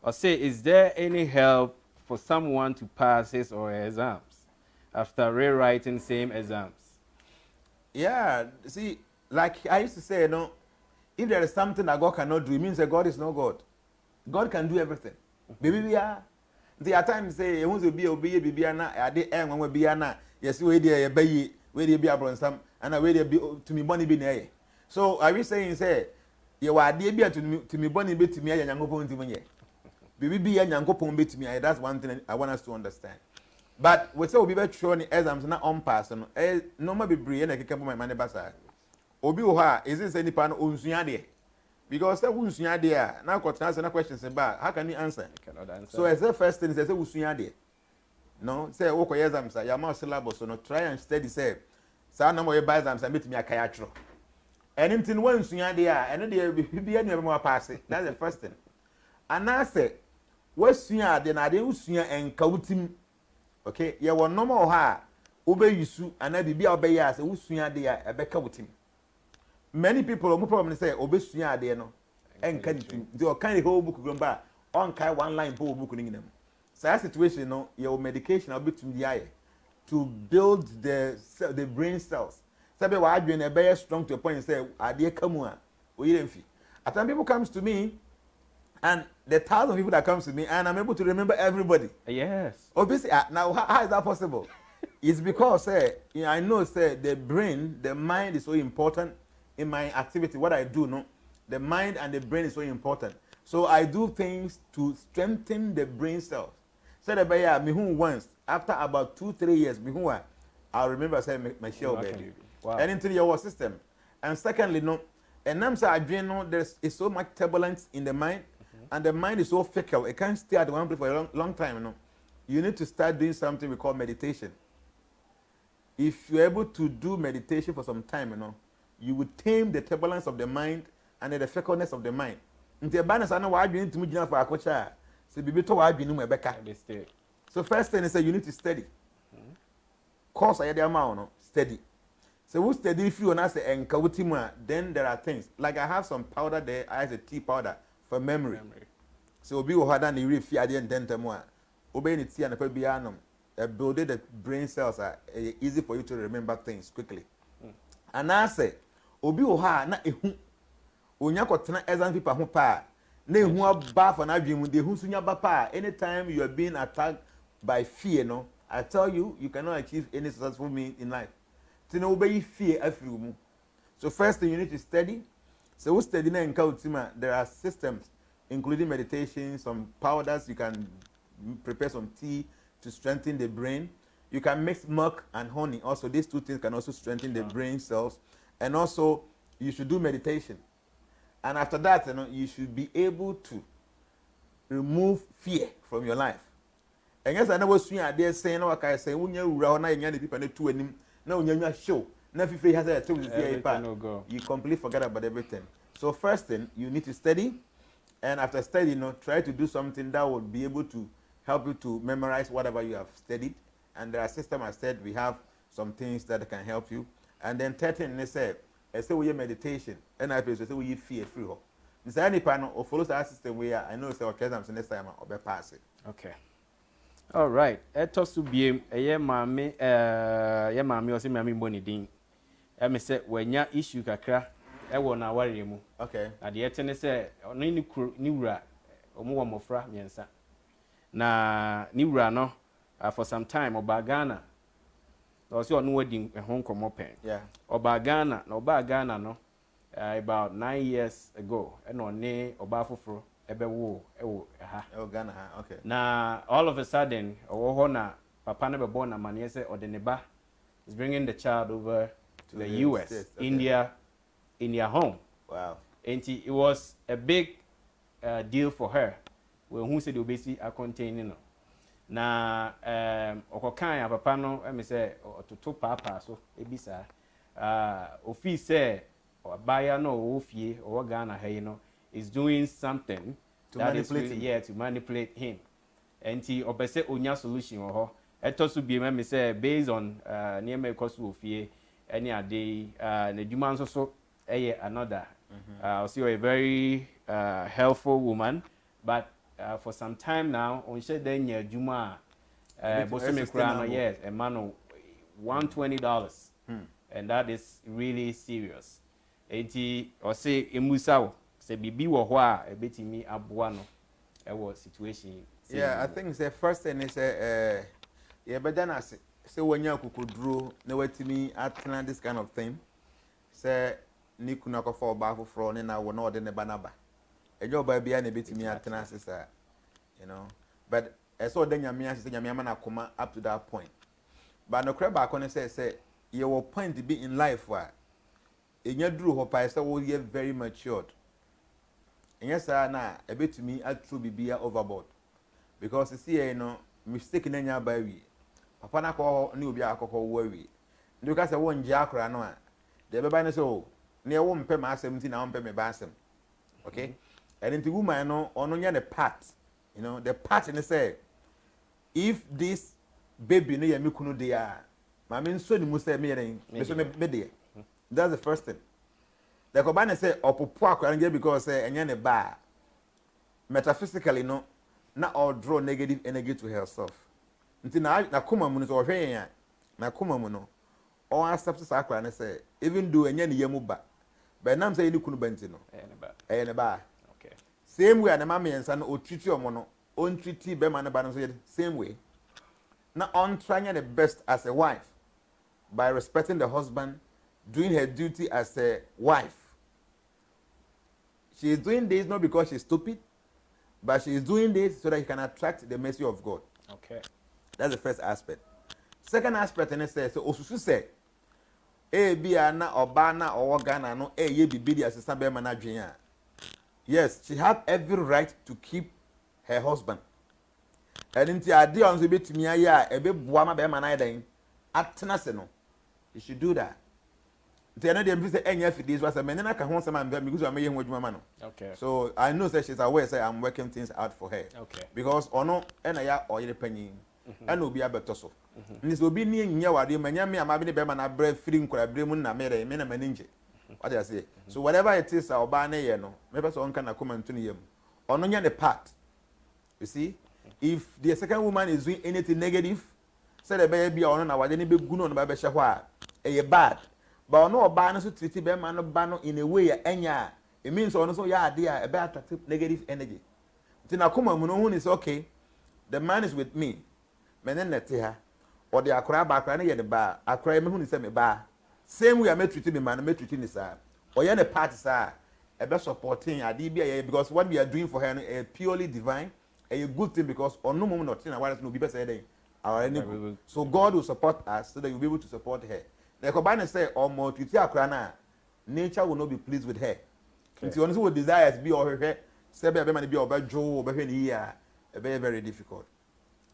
Or say, is there any help for someone to pass his or her exams after rewriting same exams? Yeah, see, like I used to say, if there is something that God cannot do, it means that God is not God. God can do everything. Baby, we are. The at times say you want to be obey na ade enwa we be na yes we dey bayi we dey be abronsam and we dey be to me boni bi na ye. So are we saying say you are ade bi to me boni bi to me ya nyankopon ntimi ye. Bibi bi ya nyankopon bi to me. That's one thing I want us to understand. But we say obi be throw ni exams na on pass no normal be bree na keke my money basa. Obi wo ha is it say nipa no onsua de. Because say unsua de a na kwotena say na questions ba how can you answer? I cannot answer. So as the first thing is say unsua de. No, say wo ko exams ya ma syllabus no try and study say sa na mo ye ba exams metimi akaya atro. Anything when unsua de a eno de bibia na mo pass. That's the first thing. And I say wasua de na de usua enka wutim. Okay, ye won normal ha obe yusu ana bibia obe ya say usua de a ebeka wutim. Many people no problem say obesua ade no enka nitim the kind whole book gramba on kai one line po book ni nyinam so that situation no your medication will be to build the brain cells sabe wa adwen e be strong to a point say ade kamu a oyiremfi at times people comes to me and the thousands of people that comes to me and I'm able to remember everybody. Yes. Obviously now how is that possible? It's because I know the brain, the mind is so important. In my activity, what I do, no, the mind and the brain is so important. So I do things to strengthen the brain cells. So that by me who once after about 2-3 years, me who I'll remember saying my shell baby. Wow. And into your system. And secondly, no, and I'm saying there's so much turbulence in the mind, and the mind is so fickle. It can't stay at one place for a long time. No, you need to start doing something we call meditation. If you're able to do meditation for some time, you would tame the turbulence of the mind and the fickleness of the mind. Nti balance ana wa adwene ntumi gina for akocha se bibi to wa adwene mu ebeka. So first thing is you need to study. Course I dey ama no study. So we study if you want say enka wutimu a then there are things like I have some powder there. I have a tea powder for memory. So obi wo hada na iri fi ade ntentemu a obe ni tea na pa bia nom build the brain cells are easy for you to remember things quickly. And I say obi wo ha na ehu onya kwotena exam paper ho pa na ehu aba for na adwemu de ehu sunya ba pa anytime you are being attacked by fear no I tell you you cannot achieve any successful mean in life tina obey fear afiri mu. So first thing you need to study. So we study na enka utima there are systems including meditation, some powders you can prepare some tea to strengthen the brain. You can mix milk and honey also. These two things can also strengthen the brain cells. And also, you should do meditation. And after that, you should be able to remove fear from your life. And yes, I know what you're saying, no, I say, when you're around, and people are two and no, you're show. Now, if you have a fear, you completely forget about everything. So, first thing, you need to study. And after studying, try to do something that will be able to help you to memorize whatever you have studied. And there are systems, I said, we have some things that can help you. And then 13, they say we meditation. And I say we fear free. This any panel or follows our system where I know it's our case next time I'll be pass it. Okay. All right. Talks to be a year mammy, or say mammy money ding. I say when your issue kakra, I will not worry you. Okay. At the end, say, on any new ra or more mofra, miensa. Na new ra no. For some time, Oba Ghana, also on wedding a Hong Kong open. Yeah. Oba Ghana, no, about 9 years ago, and on ne Oba Fufro, ebe wo, Ghana, okay. Now, all of a sudden, Ohona, Papa never born a man, yes, or the neba is bringing the child over to the US, States, okay. India home. Wow. And it was a big deal for her. When who said obesity are containing, na okokan ya papa no me say ototo papa so ebisa ofi say obaya no ofie o Ghana ha no is doing something to manipulate him. To manipulate him and he obese onya solution ho eto so bi me say based on near me cost ofie any ade na dwuma nso so another also a very helpful woman but for some time now, on said then your Juma, yes, a man $120, and that is really serious. Eti or say Emusao, say Bibi wa a bit me abuano, what situation? Yeah, I think the first thing is yeah, but then I say when you could draw no way to me at this kind of thing. Say ni kuna ko for ba for ne na wo na ode ne banaba. Ejo ba bia na betimi atena sesa, you know. But so ode nyame ase nyame ama na koma up to that point. But no crab back on say your point to be in life wa. Enya duru ho pa say wo ye very matured. Enya sa na e betimi atru bibia overboard. Because you see you know mistake na nya ba wi. Papa na ko ni obi akoko wo wi. Ndi ka say wo nje akora no a the baby no so na wo mpɛ ma asɛm ti na wo mpɛ me ba asɛm. Okay? And into woman no ono nya the part. You know, the part in say if this baby no ya me kunu de a ma me nso ni mu say me yɛn me so me de. That's the first thing. The kobane say opopo akora nje because say enye ne ba. Metaphysically no na all draw negative energy to herself. Nti na koma mu no so hwe yan na koma mu no all accept sakra na say even though enye ne yamu ba but nam say ni kunu banti no ne ba okay same way na mama yensa no o treat omo no on treat be man ba no so same way na on trying the best as a wife by respecting the husband, doing her duty as a wife. She is doing this not because she's stupid, but she is doing this so that she can attract the mercy of God. Okay. That's the first aspect. Second aspect, and it says, so Osusu say, "Eh, biana obana or Ghana no eh ye bibidi assistant be manager." Yes, she have every right to keep her husband. And inti adi on so betimi aya ebe boama be manai den atena se no. You should do that. They know them say any of this was a man I can hold some because I'm making with my okay. So I know that she's aware say I'm working things out for her. Okay. Because ono and I or you penny and will be a better so. This will be near Yawadi, Manyami, I'm having a bear and I bread feeding could have been a mere meninja. What I say. So whatever it is, I'll buy a no. Maybe so one can comment to him. On the part. You see, if the second woman is doing anything negative, say the baby on our any big good on the baby shahwa, a bad. But no ban so treat be man no ban in a way enya. It means also yeah idea a better negative energy. Tina kuma mu no hu is okay. The man is with me. Menen nete ha. Or the akra ba akra na ye the ba. Akra me hu ni se me ba. Same way I me treat me man, me treat ni sa. Or ye the party sa. E be supporting adi bia because what we are doing for her is purely divine. A good thing because on no moment not what no be say our so God will support us so that you'll be able to support her. The Kobane say or more to nature will not be pleased with her. If you honestly would desire to be or her, say be man be over Joe or here, very, very difficult.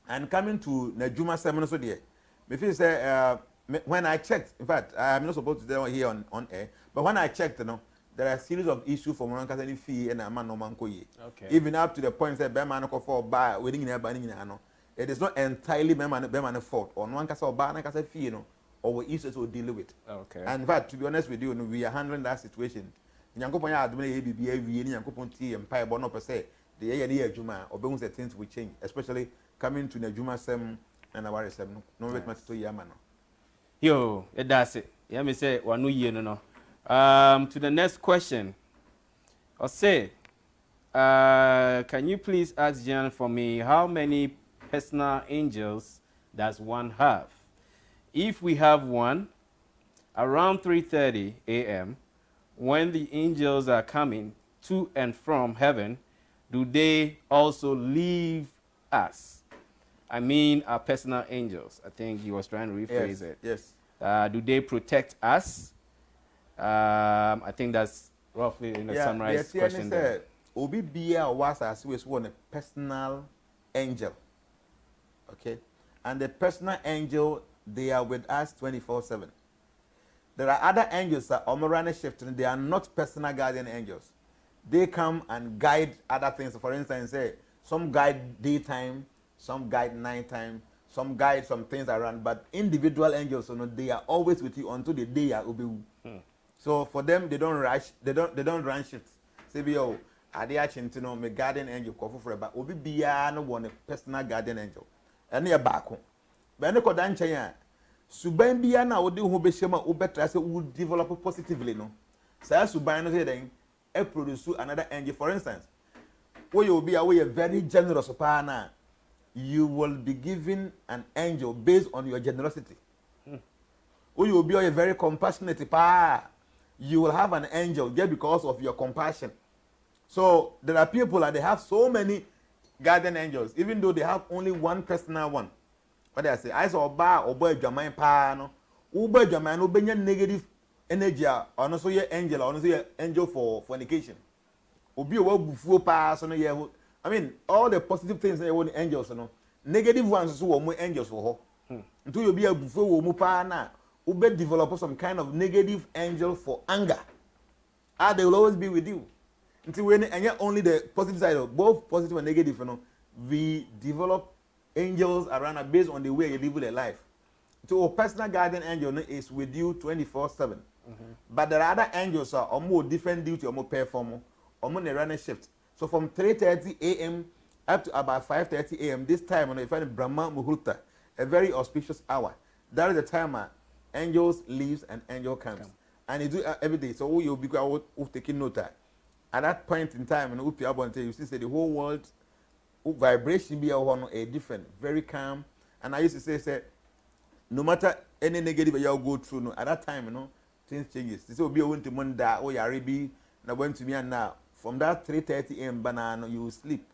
And coming to Najuma sermon so there, me feel say when I checked, in fact, I'm not supposed to tell here on air, but when I checked, you know, there are a series of issues for one any fee and a man no man koye. Okay. Even up to the point that be man ko for buy wedding in banning no. It is not entirely be man fault. On one case or buy na case fee, you know. Or we issues to deal with. Okay. And but to be honest with you, we are handling that situation. Nyankopon ya adom na bibia wie ni Nyankopon tie empa ebo no per se the ye na adwuma obehun say things will change, especially coming to Najuma sem and our sem no wait much to yama no. Yo, that's it. Yeah, me say wanu ye no no. To the next question. I'll say can you please ask Jan for me how many personal angels does one have? If we have one, around 3:30 a.m., when the angels are coming to and from heaven, do they also leave us? I mean, our personal angels. I think he was trying to rephrase it. Yes. Do they protect us? I think that's roughly in a summarized question there. Obi bia was as we one a personal angel. Okay? And the personal angel, they are with us 24/7. There are other angels that are Omorana shifting. They are not personal guardian angels. They come and guide other things. For instance, say some guide daytime, some guide nighttime, some guide some things around. But individual angels, you know, they are always with you until the day you will be. So for them, they don't rush. They don't run shifts. Say, "Yo, are they actually to know me guardian angel? Kofu for about Obi biya no one a personal guardian angel. And they are back home. But no kodan chaya. Suban biya na odi ho be shema o better say we develop positively no. Say suban no say then e produce another angel. For instance, where you will be a very generous partner, you will be given an angel based on your generosity. Where you will be a very compassionate partner, you will have an angel just because of your compassion. So there are people that they have so many guardian angels, even though they have only one personal one. What I say, I saw bar or boy Jamaican pano, Uber Jamaican, Ubenya negative energy, or also your angel, or also your angel for fornication. Obi o bufu pass no ye. I mean, all the positive things they want angels no. Negative ones so wo angels for her. Until you be a bufu wo mu pa na, ube develop some kind of negative angel for anger. They will always be with you. Until when and yet only the positive side of both positive and negative, you know, we develop angels around based on the way you live your life. So a personal guardian angel is with you 24/7. But there are other angels are more different duty or more perform or more running shift. So from 3:30 a.m. up to about 5:30 a.m. this time, you find Brahma Muhurta, a very auspicious hour. That is the time angels leaves and angel comes. And you do every day. So you'll be taking note. At that point in time, you see the whole world vibration be a different, very calm. And I used to say no matter any negative you go through, no, at that time, you know, things changes. This will be a winter Monday, or Yaribi, now went to me and now. From that 3:30 a.m. banana, you will sleep.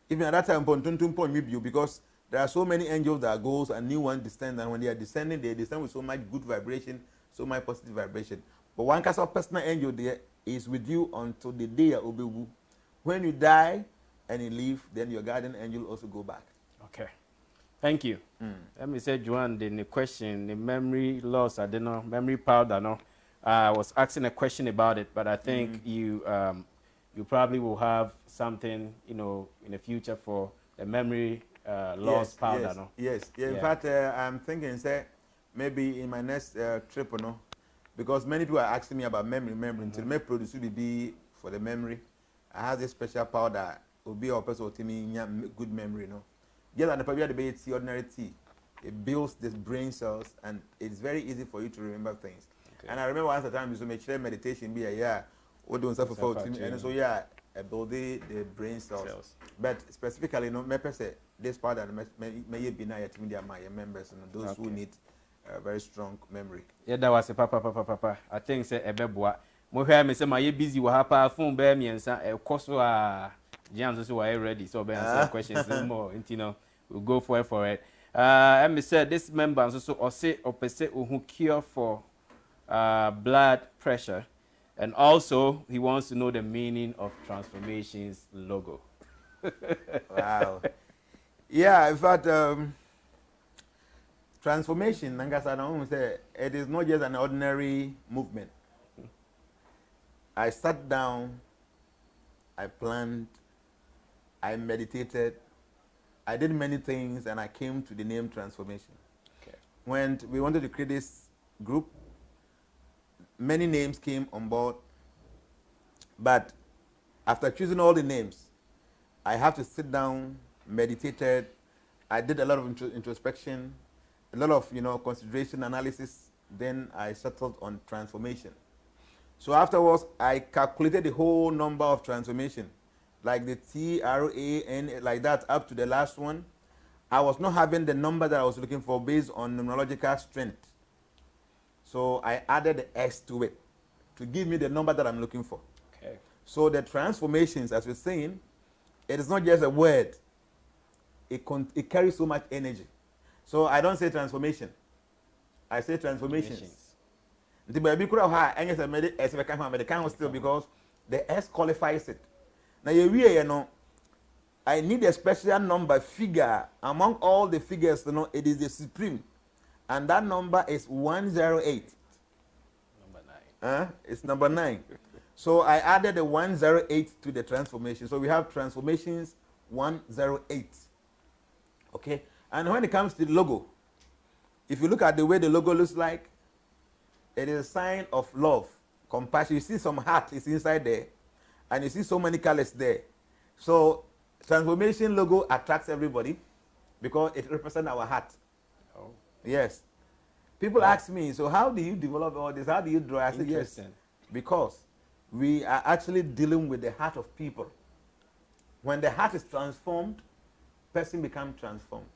Even at that time, because there are so many angels that goes and new ones descend, and when they are descending, they descend with so much good vibration, so much positive vibration. But one kind of personal angel there is with you until the day you obewu. When you die and you leave, then your guardian angel also go back. Okay. Thank you. Let me say, Joanne, the question, the memory loss, I don't know, memory powder, no. I was asking a question about it, but I think you probably will have something, you know, in the future for the memory loss powder, no. Yes. In fact, I'm thinking, say, maybe in my next trip, you know, because many people are asking me about memory. Until my produce will be for the memory. I have this special powder. Will be a person to me good memory, you know. Yeah, and the probably the tea, ordinary tea. It builds the brain cells, and it's very easy for you to remember things. Okay. And I remember once a time you used to make sure meditation be what don't suffer for me, and so build the brain cells. But specifically, you know, me say this powder may be na yet media my members and those who need very strong memory. Yeah, that was a papa. I think say ebeboa. Mo hwe me say my busy wa hapa phone be me nsa e koso a James so are ready so be answer questions no more. You know, we'll go for it. And me said this member so or say or pese who cure for blood pressure, and also he wants to know the meaning of Transformations logo. Wow. Yeah, in fact, transformation, say, it is not just an ordinary movement. I sat down, I planned, I meditated, I did many things, and I came to the name Transformation. Okay. When we wanted to create this group, many names came on board, but after choosing all the names, I have to sit down, meditated, I did a lot of introspection, a lot of consideration, analysis, then I settled on transformation. So afterwards, I calculated the whole number of transformation, like the TRAN, like that, up to the last one. I was not having the number that I was looking for based on numerological strength. So I added the S to it to give me the number that I'm looking for. Okay. So the transformations, as we're saying, it is not just a word. It carries so much energy. So I don't say transformation. I say transformations. The baby could have had still because the S qualifies it. Now I need a special number figure among all the figures. It is the supreme, and that number is 108. Number 9. It's number 9. So I added the 108 to the transformation. So we have transformations 108. Okay, and when it comes to the logo, if you look at the way the logo looks like, it is a sign of love, compassion. You see some heart is inside there, and you see so many colors there. So transformation logo attracts everybody because it represents our heart. Oh. Yes. People ask me, so how do you develop all this? How do you draw? I say yes, because we are actually dealing with the heart of people. When the heart is transformed, person becomes transformed.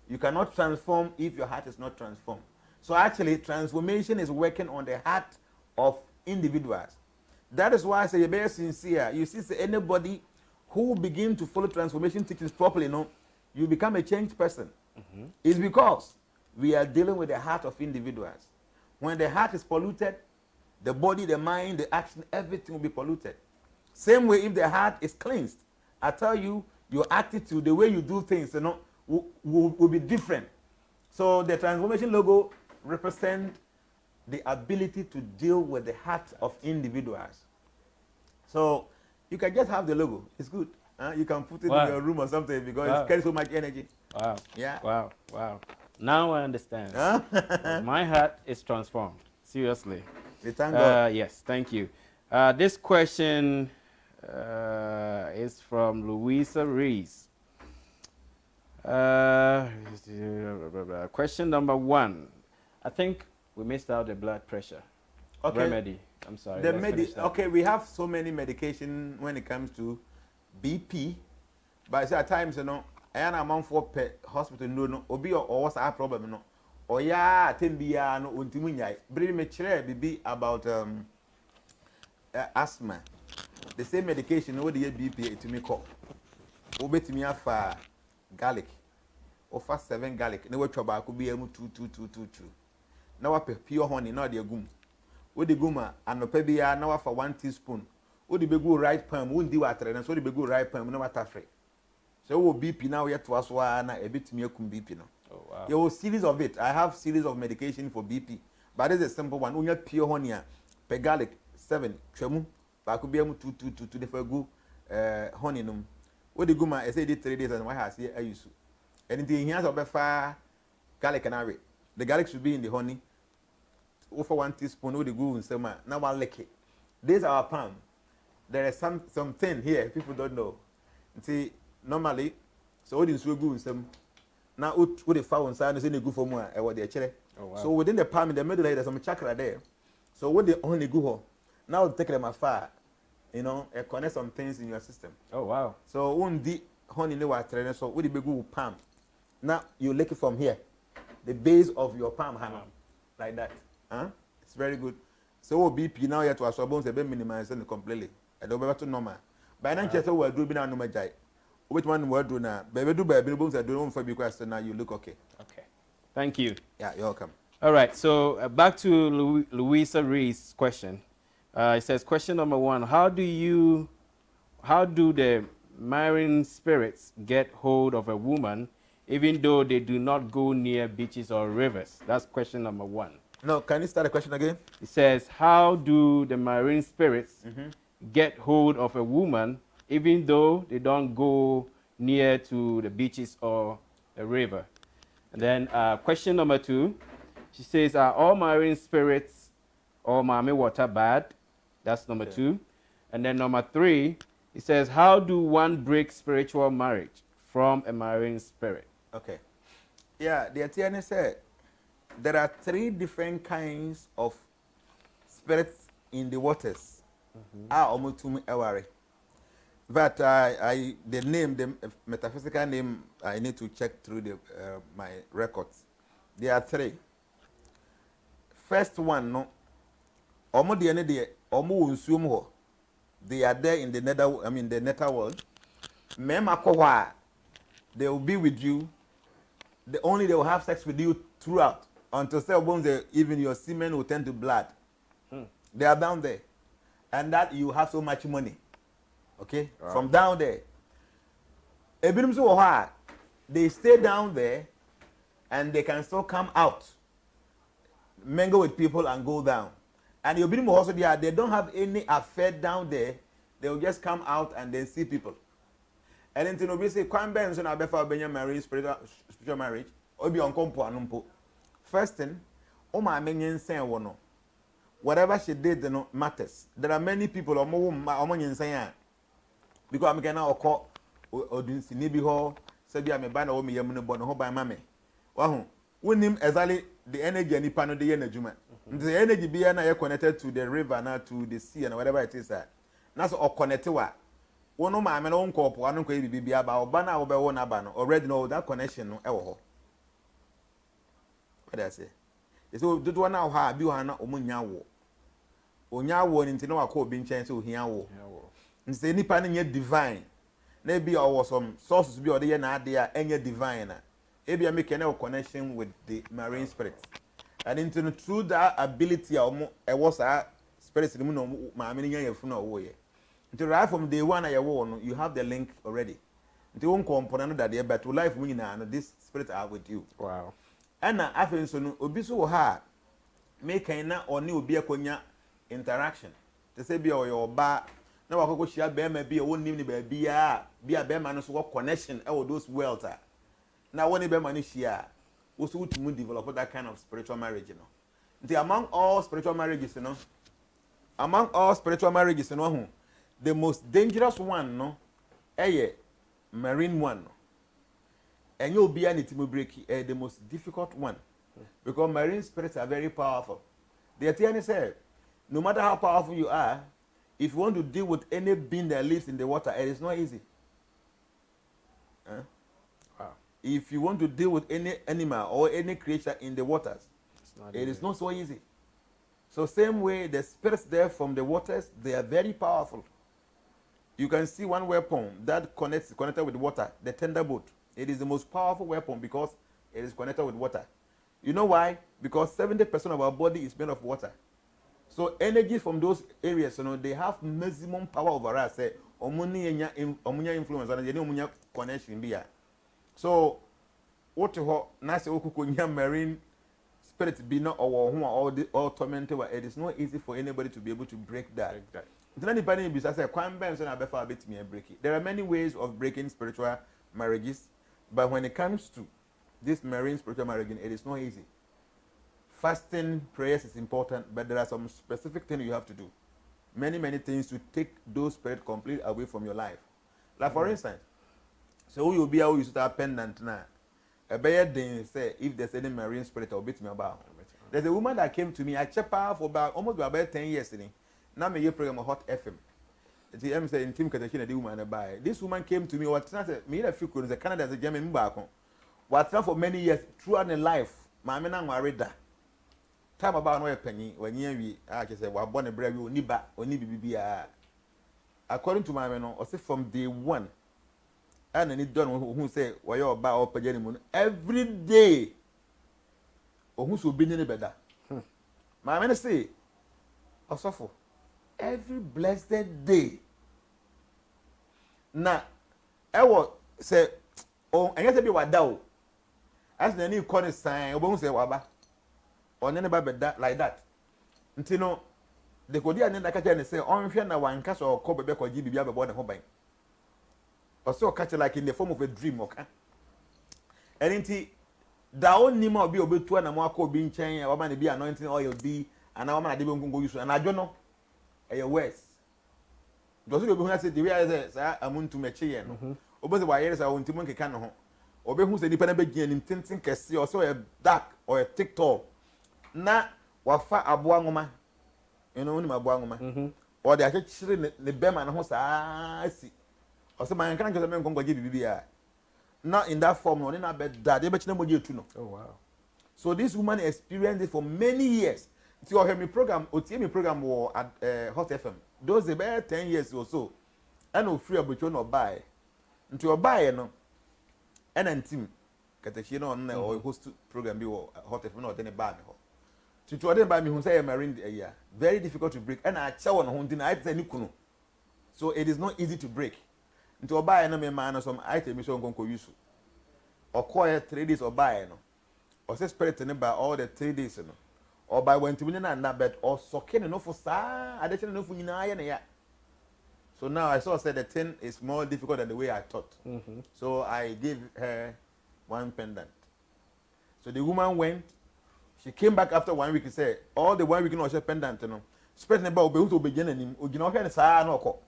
You cannot transform if your heart is not transformed. So actually, transformation is working on the heart of individuals. That is why I say, you're very sincere. You see, anybody who begin to follow transformation teachings properly, you become a changed person. It's because we are dealing with the heart of individuals. When the heart is polluted, the body, the mind, the action, everything will be polluted. Same way, if the heart is cleansed, I tell you, your attitude, the way you do things, will be different. So the transformation logo represents the ability to deal with the heart of individuals. So you can just have the logo. It's good. You can put it in your room or something because it carries so much energy. Wow. Yeah. Wow. Wow. Now I understand. My heart is transformed. Seriously. We thank God. Yes, thank you. This question is from Louisa Rees. Question number 1. I think we missed out the blood pressure remedy. I'm sorry. Okay, we have so many medication when it comes to BP, but at times, I am amount for hospital no obi or what's our problem no. Or yeah, tembia no untimunya. Bring me chere be about asthma. The same medication no the BP to me call. Obetimi afa garlic. Offer 7 garlic. No trouble could be able 2. Now I pure honey, not the gum. With the guma and no pebia now for 1 teaspoon. Would the begu right palm, wouldn't do water, and so the begu right palm, no matter free. So will BP now yet to us one a bit me BP no. Oh wow. There was series of it. I have series of medication for BP, but it's a simple one. Only pure honey, per garlic 7, tremu, but I could be able to the fagu honey num. What the guma I said it 3 days and why has here I used to. Anything here is far garlic and array. The garlic should be in the honey. Over 1 teaspoon, with the goo in summer. Now one lick it. This is our palm. There is something here people don't know. See, normally, so what is so good in some now what the found sign is in the good for more what they chere. So within the palm in the middle there's some chakra there. So what the only go now take them afar, connect some things in your system. Oh wow. So when the honey no water so what the big good palm. Now you lick it from here, the base of your palm hammer, like that. It's very good. So BP now you have to absorb bones a bit minimize it completely. I don't to normal. By then, just we're doing now no matter. Which one we're doing now? Baby, do baby bones are doing for because now you look okay. Okay. Thank you. Yeah, you're welcome. All right. So back to Louisa Rees' question. It says question number 1: How do the marine spirits get hold of a woman, even though they do not go near beaches or rivers? That's question number 1. No, can you start the question again? It says, how do the marine spirits get hold of a woman, even though they don't go near to the beaches or a river? And then question number 2, she says, are all marine spirits or mame water bad? That's number 2. And then number 3, it says, how do one break spiritual marriage from a marine spirit? Okay. Yeah, the Atiane said, there are 3 different kinds of spirits in the waters. But the name, the metaphysical name, I need to check through my records. There are 3. First one, no. They are there in the nether world. They will be with you. They will have sex with you throughout. Until even your semen will turn to blood. They are down there. And that you have so much money. Okay? Wow. From down there. They stay down there and they can still come out. Mingle with people and go down. And they don't have any affair down there. They will just come out and then see people. And then to say, marriage, spiritual marriage, or be on first thing, whatever she did matters. There are many people because I'm going to call Odinsi Hall, said I'm a banner or me Yamuno by Mammy. Well, when him exactly the energy and the panel the energy. The energy be connected to the river, now to the sea, and whatever it is. That's all connected. One no maame no nko po anu ko bibi aba oba na wo be wo na aba no already know that connection no e wo ho. What I say? So do do na ha bi wo na omunya wo. Onya wo ni nti na wa ko obi nchen se ohia wo. Nse nipa ne nye divine. Na bi o some sources bi o de ye na ade a enye divine na. E bi make a connection with the marine spirits. And into through that ability e was a spirits mu no maame ne nya yafu na wo ye. Right from day one, you have the link already. Until one component that but to life, this spirit are with you. Wow. And I think so. Obisu ha make na or new be a konya interaction. To say be your bar. Now I go share be maybe a one name be a bear man so what connection all those wealth. Now one be money share. Also to develop that kind of spiritual marriage, among all spiritual marriages, among all spiritual marriages, the most dangerous one, no, marine one, no. And you'll be an break the most difficult one, because marine spirits are very powerful. The Atiani said, no matter how powerful you are, if you want to deal with any being that lives in the water, it is not easy. Huh? Wow. If you want to deal with any animal or any creature in the waters, it is not so easy. So same way, the spirits there from the waters, they are very powerful. You can see one weapon that connected with water, the thunderbolt. It is the most powerful weapon because it is connected with water. You know why? Because 70% of our body is made of water. So energy from those areas, they have maximum power over us. Omunya influence and omunya connection be. So what nase okukunya marine spirit be not or tormented. It is not easy for anybody to be able to break that. There are many ways of breaking spiritual marriages, but when it comes to this marine spiritual marriage, it is not easy. Fasting, prayers is important, but there are some specific things you have to do. Many things to take those spirits completely away from your life. Like for instance, so you'll be able to start pendant now. A better thing say if there's any marine spirit, I'll beat me about. There's a woman that came to me. I checked her for almost about 10 years. Now me program Hot FM. The M say in team Katachina the woman buy. This woman came to me. What me a few the Canada as a German back. What for many years throughout the life. My men are married. Time about no penny when we I say we born a brave you niba or nibi. According to my men, or say from day one. And then it done who say why you buy or pay every day. Or who should be any better. My men say, or suffer. Every blessed day. Now, I will say, oh, I guess I be what thou. As the new corner sign, I won't say waba. Or never that like that. Until no, the Kodia and the catcher say, on Fiona one catch or cover back or GB about the home. Or so catch like in the form of a dream, okay? And indeed, thou nimo be obey to an amako being chain, a woman be anointing oil be, and our man didn't go use, and I don't know. A West. Does it be say the way I say, I'm going to match here? Over the wires, I want to make a canon. Obey who's a dependent begin in tinting cassie or so a dark or a tick tall. Na wafa abuangoma. You know, my buangoma. Or the actually the beman who's I see. Or some man can't get a man go give you. Not in that form, or in a bed that they bet no more to know. Oh, wow. So this woman experienced it for many years. So I have my program, OTM program war at Hot FM. Those about 10 years or so. I know free about you not buy. Into a buy, no. And team, Katachino on or host program be Hot FM or then a bar. To other by me who say I'm marine a year. Very difficult to break. And I tell on home I say Nikuno. So it is not easy to break. Into a buy no man or some item is on Gonko use. Or quiet 3 days or buy no. Or say spirit in about all the 3 days, no. Or by when to win and that bed or soaking enough for sa, I didn't know for you. So now I saw said the thing is more difficult than the way I thought. So I gave her one pendant. So the woman went, she came back after 1 week and said, all the 1 week no she pendant, you know. Spreading about be to begin and you know can say no ko.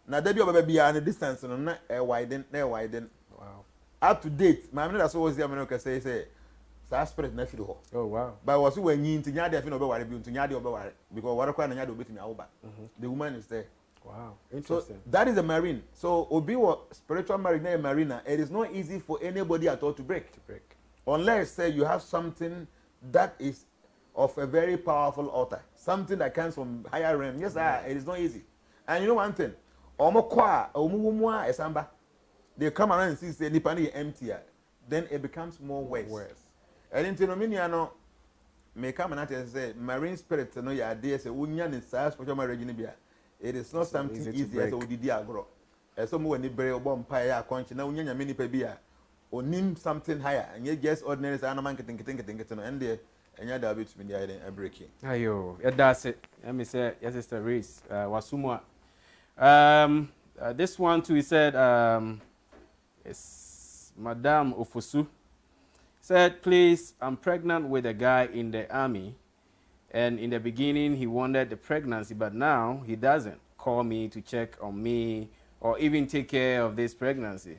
Now there be a distance, no na widen. Wow. Up to date, my that's always the American say. Spirit na feel ho. Oh wow. But was when you into nyade afi no be worry bi into nyade obe worry because what kwa na nyade obetimi awoba. The woman is there. Wow, So interesting. that is a marine. So obi wa spiritual marriage na marina. It is not easy for anybody at all to break. Unless say you have something that is of a very powerful altar, something that comes from higher realm. Yes, it is not easy. And you know one thing, esamba, they come around and see say nipa is empty, then it becomes more worse. And in Tinominiano, may come and say marine spirit no ya idea say unya ni spiritual marriage ni bia. It is not something easy as odidi agro. As some when ni bere obo mpa ya akwanchi na unya nyame nipa bia onim something higher and you just ordinary say anaman ketin no and there enya da bit me dey breaking. Ayo, that's it. Let me say yes sister Reese wasumwa. This one too, he said it's Madame Ofosu. Said, please, I'm pregnant with a guy in the army, and in the beginning he wanted the pregnancy, but now he doesn't call me to check on me or even take care of this pregnancy.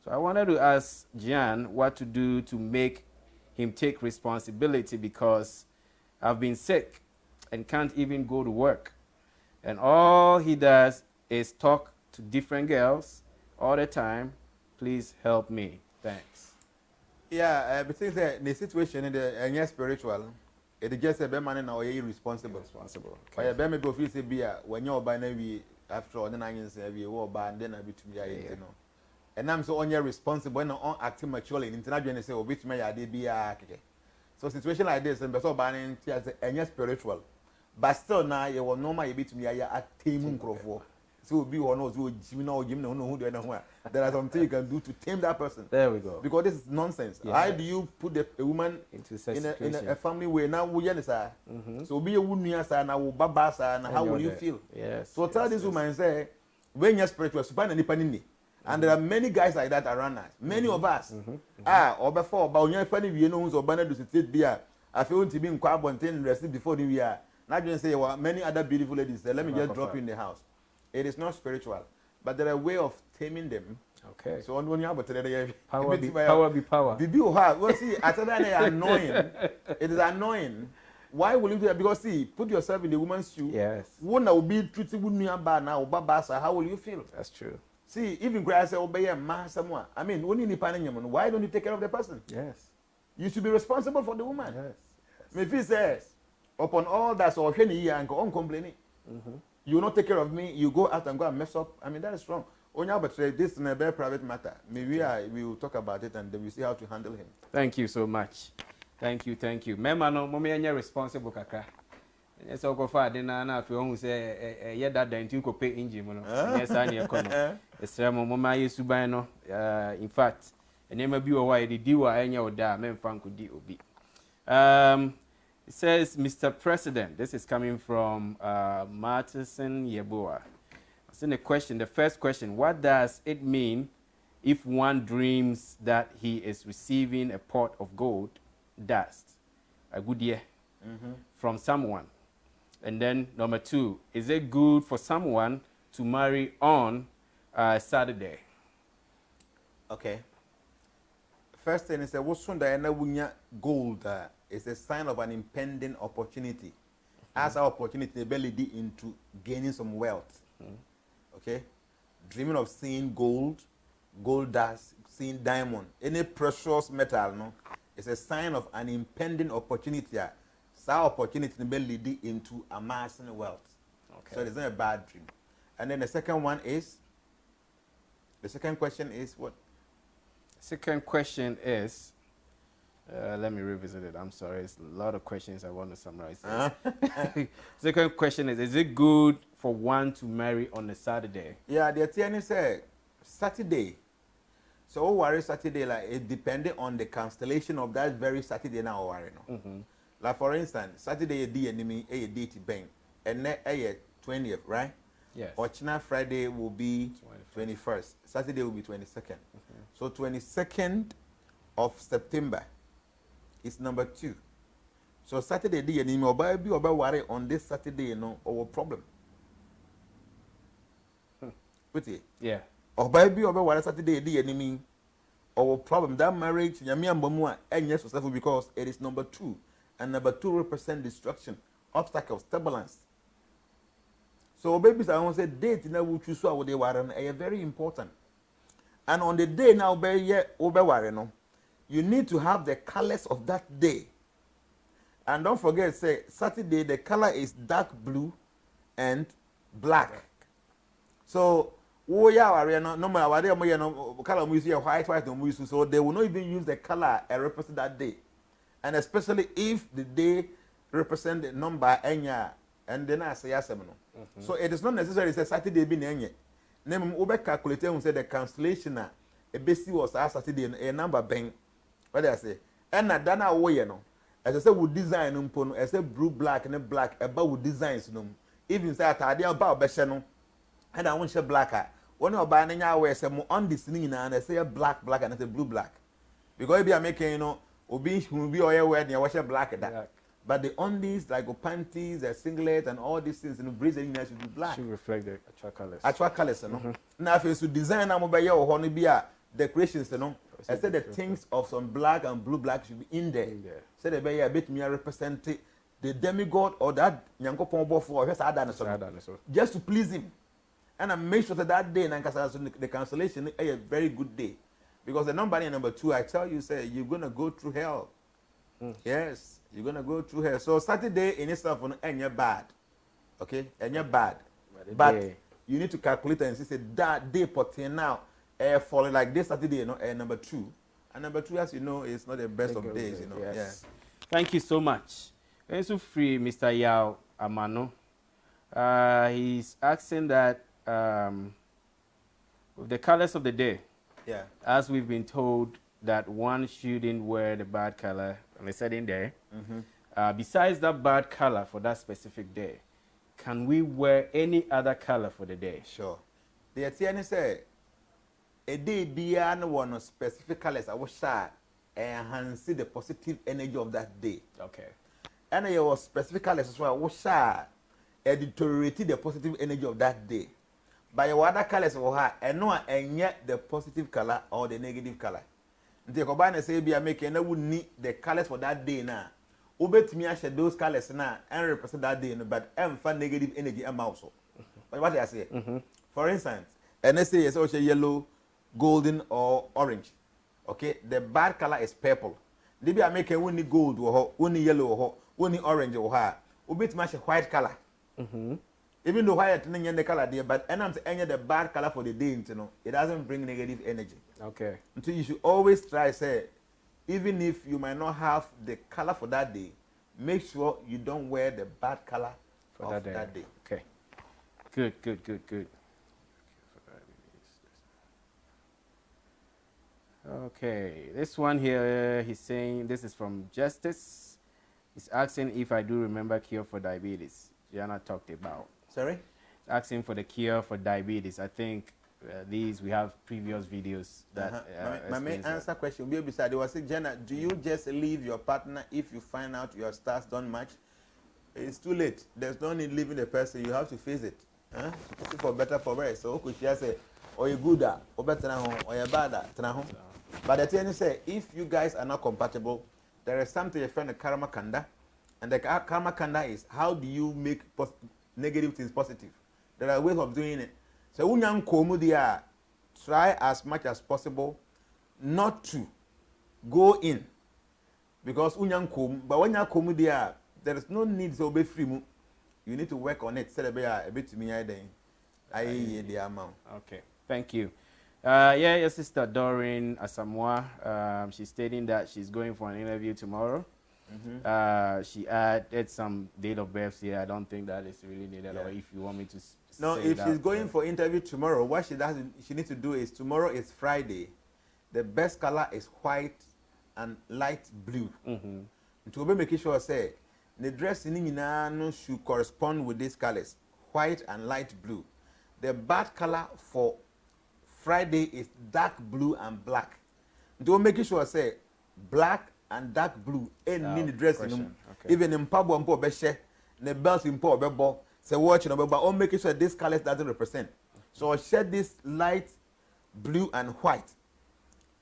So I wanted to ask Jan what to do to make him take responsibility, because I've been sick and can't even go to work. And all he does is talk to different girls all the time. Please help me. Thanks. Yeah, but since the situation in the spiritual, it is just a bad man now irresponsible. Okay. Or a go feel say beer when you're by maybe after all the 9 years we war band then I be to me you know. And I'm so on your responsible and on acting maturely in international say oh bit me ya dey be so situation like this and be so banning as spiritual. But still now you will normal you bit me ya at team crofo. So be or not so Jimmy no who do know. There are some things you can do to tame that person. There we go. Because this is nonsense. Yes. How do you put a woman into such in a family way now? So be a woman now, baba and how will you feel? Yes. So tell this woman say when you're spiritual, and there are many guys like that around us. Many of us. Or before, but when you're funny, you know who's or banner to sit beer. I feel to be in quarantine rest before the year. Now you say well, many other beautiful ladies there. Let me just drop you in the house. It is not spiritual, but there are a way of taming them. Okay. So when you have power be power. The bill have well see at that annoying. It is annoying. Why will you do that? Because see, put yourself in the woman's shoe. Yes. One that will be treated with me bad now, babasa. How will you feel? That's true. See, even grass obey a man someone. I mean, when you why don't you take care of the person? Yes. You should be responsible for the woman. Yes. If he says, upon all that, so and go on complaining. You will not take care of me, you go out and go and mess up. I mean, that is wrong. But this is a very private matter. Maybe we will talk about it and then we see how to handle him. Thank you so much. Thank you. Mema no mommy anya responsible kakra. Yes, I go for dinner na if you say yeah that then you go pay engine no. Yes, I near kono. Esra mo mama yesu ban no. In fact, enema bi wo why the di wa anya oda memfa nkodi obi. It says, Mr. President, this is coming from Martinson Yeboah. It's in the first question, what does it mean if one dreams that he is receiving a pot of gold dust, a good year, from someone? And then number 2, is it good for someone to marry on Saturday? Okay. First thing is that what's wunya gold is a sign of an impending opportunity. As our opportunity they lead into gaining some wealth. Okay? Dreaming of seeing gold dust, seeing diamond, any precious metal, no, it's a sign of an impending opportunity. So our opportunity they lead into amassing wealth. Okay. So it's not a bad dream. And then the second question is what? Second question is, let me revisit it. I'm sorry, it's a lot of questions I want to summarize. Second question is it good for one to marry on a Saturday? Yeah, the TNA say Saturday. So worry Saturday, like it depending on the constellation of that very Saturday now worry no. Like for instance, Saturday a day enemy a date bang, and then a 20th, right? Yes. Ochina Friday will be 21st. Saturday will be 22nd. So 22nd of September is number 2. So Saturday day and you be worry on this Saturday, you know, or problem. Put it. Yeah. Or baby over worry Saturday day and or problem that marriage yami and bomua and yes successful because it is number 2. And number 2 represent destruction, obstacles, turbulence. So babies I want say date na we choose so they were very important. And on the day now be no, you need to have the colors of that day. And don't forget, say Saturday the color is dark blue and black. So normally color we use white no use, so they will not even use the color and represent that day. And especially if the day represent the number enya and then I say yes. So it is not necessary say Saturday be enye. Name we calculate and say the cancellation a basi was Saturday a number bang. What do I say? And na dana way no. As I say we design mpo no, as say blue black and black about we designs no. Even say atade about be no. And I want say black. When you buy na we say mo on this thing na say black and I say blue black. Because if you are making obi will be all wear near wash black that. But the undies like panties, the singlet and all these things in the blazer should be black. Should reflect the actual colors. Actual colors, no. Now if you design am by your honey be decorations, no. I said the things of some black and blue black should be in there. Say the be a bit me represent the demigod or that nyankopon bo for just to please him. And I make sure that day the cancellation is a very good day. Because the number 2, I tell you, say you're gonna go through hell. Yes, you're gonna go through hell. So Saturday in itself and you're bad. Okay? And you're bad. But you need to calculate and say that day potting now falling like this Saturday, number 2. And number 2, as you know, is not the best of days, Yes. Yeah. Thank you so much. So free, Mr. Yao Amano. He's asking that with the colors of the day. Yeah. As we've been told that one shouldn't wear the bad color on a certain day. Besides that bad color for that specific day, can we wear any other color for the day? Sure. The Etienne say a day beyond one specific colors I was shy and enhance the positive energy of that day. Okay. And your specific colors as well was shy and deteriorated the positive energy of that day. By your other colors for her and no and yet the positive color or the negative color. The combine say be making would need the colors for that day now. Ubet me I share those colors now and represent that day, but I'm for negative energy and also. But what I say? For instance, and let's say it's also yellow, golden, or orange. Okay, the bad color is purple. They be making only gold or only yellow or only orange or her. Ubet me white color. Even though white is the color there, but I'm saying the bad color for the day, it doesn't bring negative energy. Okay. So you should always try say, even if you might not have the color for that day, make sure you don't wear the bad color for that day. Okay. Good. Okay, this one here, he's saying, this is from Justice. He's asking if I do remember cure for diabetes. Gianna talked about. Sorry? Asking for the cure for diabetes. I think we have previous videos that. My main answer question will be beside. They were saying, Jenna, do you just leave your partner if you find out your stars don't match? It's too late. There's no need leaving the person. You have to face it. For better, for worse. So, could you say, or you good, or better, or you bad, but the thing is, if you guys are not compatible, there is something you find the karma kanda. And the karma kanda is how do you make negative things positive? There are ways of doing it. So when you try as much as possible not to go in. Because but when you there is no need to be free. You need to work on it. A bit to me the amount. Okay. Thank you. Your sister Doreen Asamoah, she's stating that she's going for an interview tomorrow. She added some date of birth here. I don't think that is really needed. Or if you want me to no, if she's going for interview tomorrow, what she needs to do is tomorrow is Friday. The best color is white and light blue. To be making sure say the dress in should correspond with these colors, white and light blue. The bad color for Friday is dark blue and black. To make sure say black and dark blue any dress even in pabo and po beshe the belt in po bebo say watch no but all making sure this colors doesn't represent. So I share this light blue and white.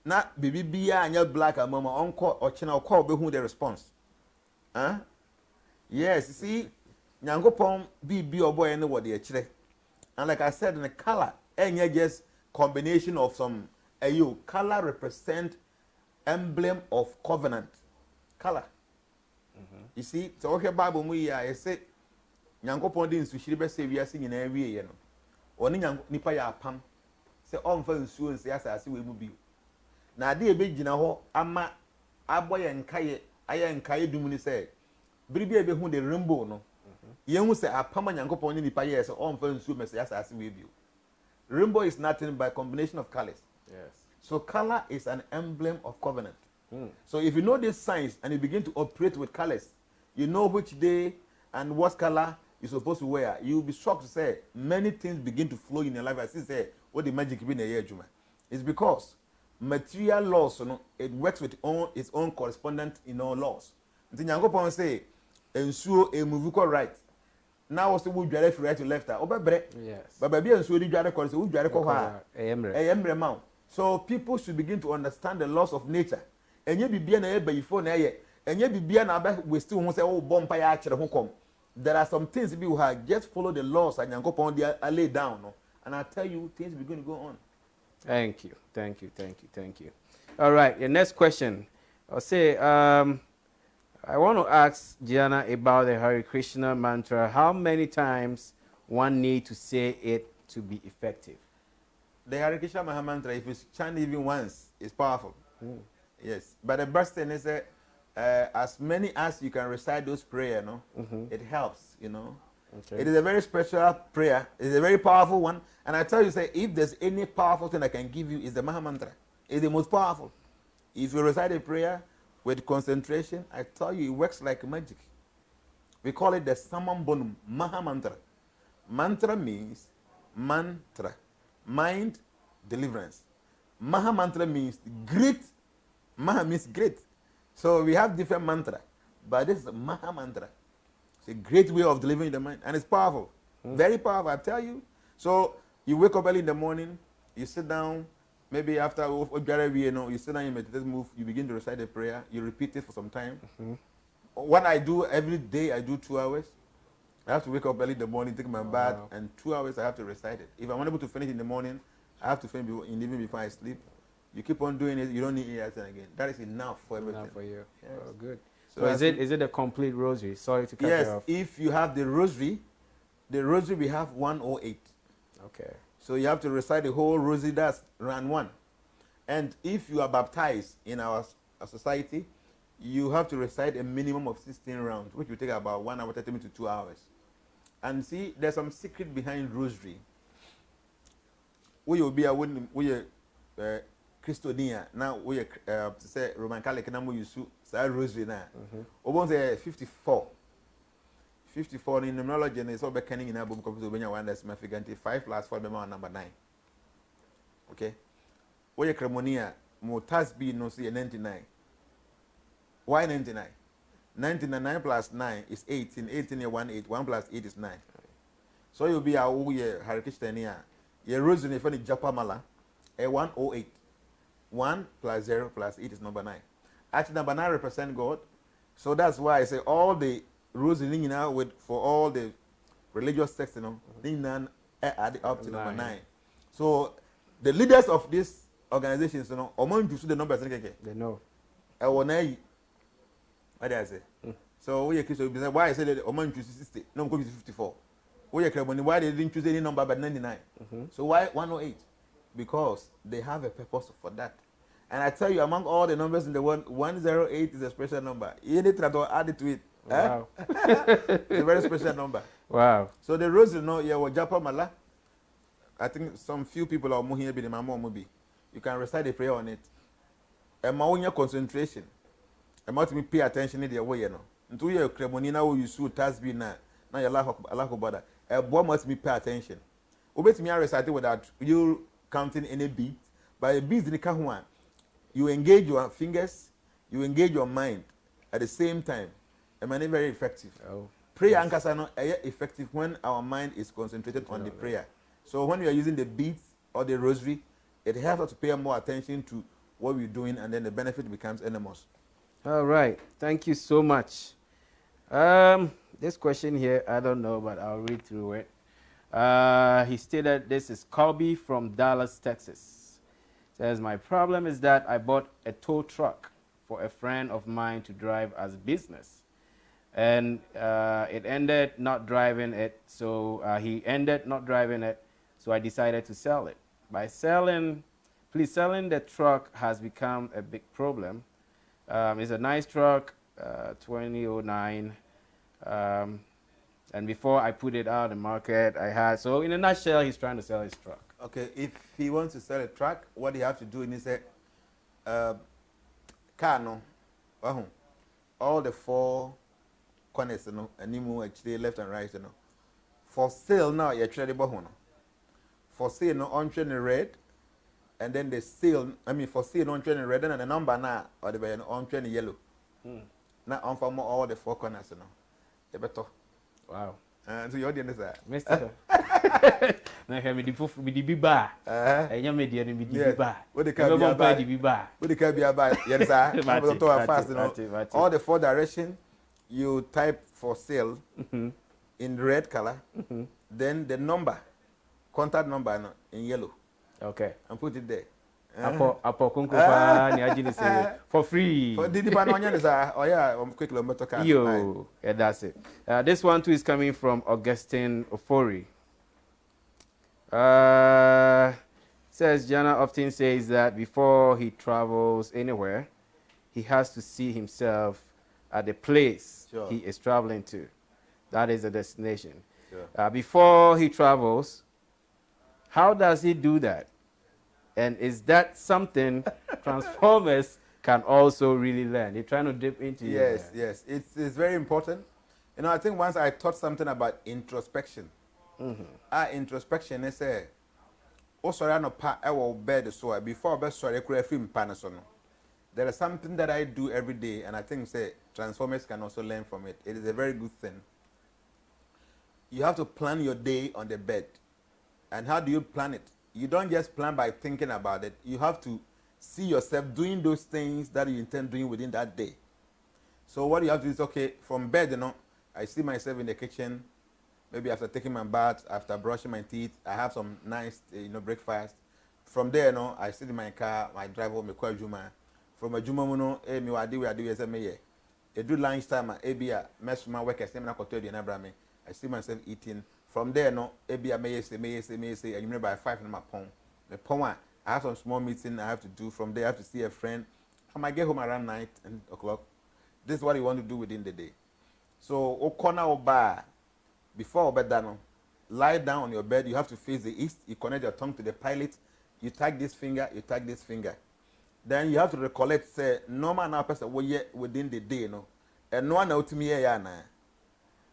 Na baby bia and black and mama uncle or channel call be who the response. Yes, see Nyankopon be or boy any what they and like I said, in the color, and just combination of some color represent emblem of covenant. Color. You see, so okay, Bible we I say Nyankopon din su shiri be say we are singing every year no. Oni nipa ya pam. Say on fa nsuo nse asase we mu bi. Na ade e be gina ho ama aboye nkaye aye nkaye dum ni say biribi e be hu the rainbow no. Yen say apam Nyankopon ni nipa ye say on fa nsuo me say asase we bi. Rainbow is nothing but combination of colors. Yes. So color is an emblem of covenant. So if you know these signs and you begin to operate with colors, you know which day and what color you're supposed to wear. You'll be shocked to say many things begin to flow in your life. As you say, what the magic be in a year, Juma. It's because material laws, you know, it works with its own correspondent in all laws. The Nyankopon say, ensure a move right. Now also we drive from right to left. Yes. But baby ensure the drive correct. We drive Emre. So people should begin to understand the laws of nature. And you be na ebe before na ye. And you be na aba we still won't say oh bomb ya chere ho kom. There are some things people have just follow the laws and Nyankopon they lay down, no. And I tell you things begin to go on. Thank you. All right, your next question. I'll say I want to ask Gianna about the Hare Krishna mantra. How many times one need to say it to be effective? The Hare Krishna Maha mantra, if you chant even once, is powerful. Yes, but the best thing is that as many as you can recite those prayers, no, it helps, you know. Okay. It is a very special prayer. It is a very powerful one. And I tell you, say, if there's any powerful thing I can give you, is the Maha mantra. It's the most powerful. If you recite a prayer with concentration, I tell you, it works like magic. We call it the Samam Bonum, Maha mantra. Mantra means mantra, mind, deliverance. Maha mantra means great. Maha means great. So we have different mantra, but this is a Maha mantra. It's a great way of delivering the mind, and it's powerful. Very powerful, I tell you. So you wake up early in the morning, you sit down, maybe after you sit down, you meditate, move, you begin to recite the prayer, you repeat it for some time. What I do every day, I do 2 hours. I have to wake up early in the morning, take my bath, and 2 hours I have to recite it. If I'm unable to finish in the morning, I have to finish in the evening before I sleep. You keep on doing it, you don't need it again. That is enough for everything. Enough for you. Yes. Oh, good. So is it a complete rosary? Sorry to cut you off. Yes, if you have the rosary we have 108. Okay. So you have to recite the whole rosary, that's round 1. And if you are baptized in our society, you have to recite a minimum of 16 rounds, which will take about 1 hour, 30 minutes to 2 hours. And see, there's some secret behind rosary. We will be a Christonia now we to say Roman Catholic number you say rosary now. Obon say 54 in numerology and it's all beckoning in album computer when you want that's significant 5 plus 4 number 9. Okay, we cremonia motas be no see 99. Why 99? 99 plus 9 is 18. 18 is 18. 1 plus 8 is 9. So you'll be a Hare Krishna your rosary for the Japamala a 108. 1 plus 0 plus 8 is number 9. Actually, number 9 represents God. So that's why I say all the rules in with for all the religious sects, you know, add up to number 9. So the leaders of these organizations, you know, among to see the numbers, they know. What do I say? So we are why I said that among to 60, no, go to 54. We are why they didn't choose any number but 99. So why 108? Because they have a purpose for that. And I tell you, among all the numbers in the world, 108 is a special number. You need to add it to it. Wow. It's a very special number. Wow. So the rose, you know, yeah, Japa Mala. I think some few people are here, be the Mama Mobi. You can recite a prayer on it. And my concentration. And not me pay attention in the way, you know. Until you're cremonina, you shoot tasbi now. Now you're like a boy must be pay attention. Obey me, I recite without you counting any beat, but a beat in the kahwan, you engage your fingers, you engage your mind at the same time. And very effective. Prayer and kasano are effective when our mind is concentrated on the prayer. So when we are using the beats or the rosary, it helps us to pay more attention to what we're doing, and then the benefit becomes enormous. All right. Thank you so much. This question here, I don't know, but I'll read through it. He stated, this is Colby from Dallas, Texas. Says, my problem is that I bought a tow truck for a friend of mine to drive as business. And it ended not driving it. So he ended not driving it. So I decided to sell it. By selling the truck has become a big problem. It's a nice truck, 2009. And before I put it out in the market, so in a nutshell, he's trying to sell his truck. Okay, if he wants to sell a truck, what he have to do is say, car no, all the four corners, you know, and actually left and right, you know. For sale now, you're trading bohono. For sale no on trend red, and then the sale, for sale on trend red, and the number now, or the on trend yellow. Now on for all the four corners, you know. The better. Wow. So you're the other Mr. Na hear me the biba. Enya me the biba. What the can be about? What the can be about? Yes, sir. Fast, you know. All the four direction, you type for sale in red color. Then the number, contact number in yellow. Okay. And put it there. Apo kunkupa ni ajini say for free. For the depend sir. Oh yeah, quick motor car. Yo, yeah, that's it. This one too is coming from Augustine Ofori. Says Jana often says that before he travels anywhere, he has to see himself at the place he is traveling to. That is the destination. Sure. Before he travels, how does he do that? And is that something Transformers can also really learn? They're trying to dip into it. Yes. It's very important. You know, I think once I taught something about introspection. Introspection is a also no pa I will bed so before best sorry film panasono. There is something that I do every day, and I think say Transformers can also learn from it. It is a very good thing. You have to plan your day on the bed. And how do you plan it? You don't just plan by thinking about it. You have to see yourself doing those things that you intend doing within that day. So what you have to do is, okay, from bed, you know, I see myself in the kitchen, maybe after taking my bath, after brushing my teeth, I have some nice, breakfast. From there, you know, I sit in my car, I drive home, I Juma. From a Juma, you know, me wadi as a mayor. I do lunchtime, I be a mess my work, I see myself eating. From there, no, I may say, and you remember by 5 in my phone. The phone, I have some small meeting I have to do. From there, I have to see a friend. I might get home around 9 o'clock. This is what you want to do within the day. So, corner or bar, before bed down, lie down on your bed. You have to face the east. You connect your tongue to the pilot. You tag this finger. You tag this finger. Then you have to recollect. Say normal now person within the day, no, and no one out to me here.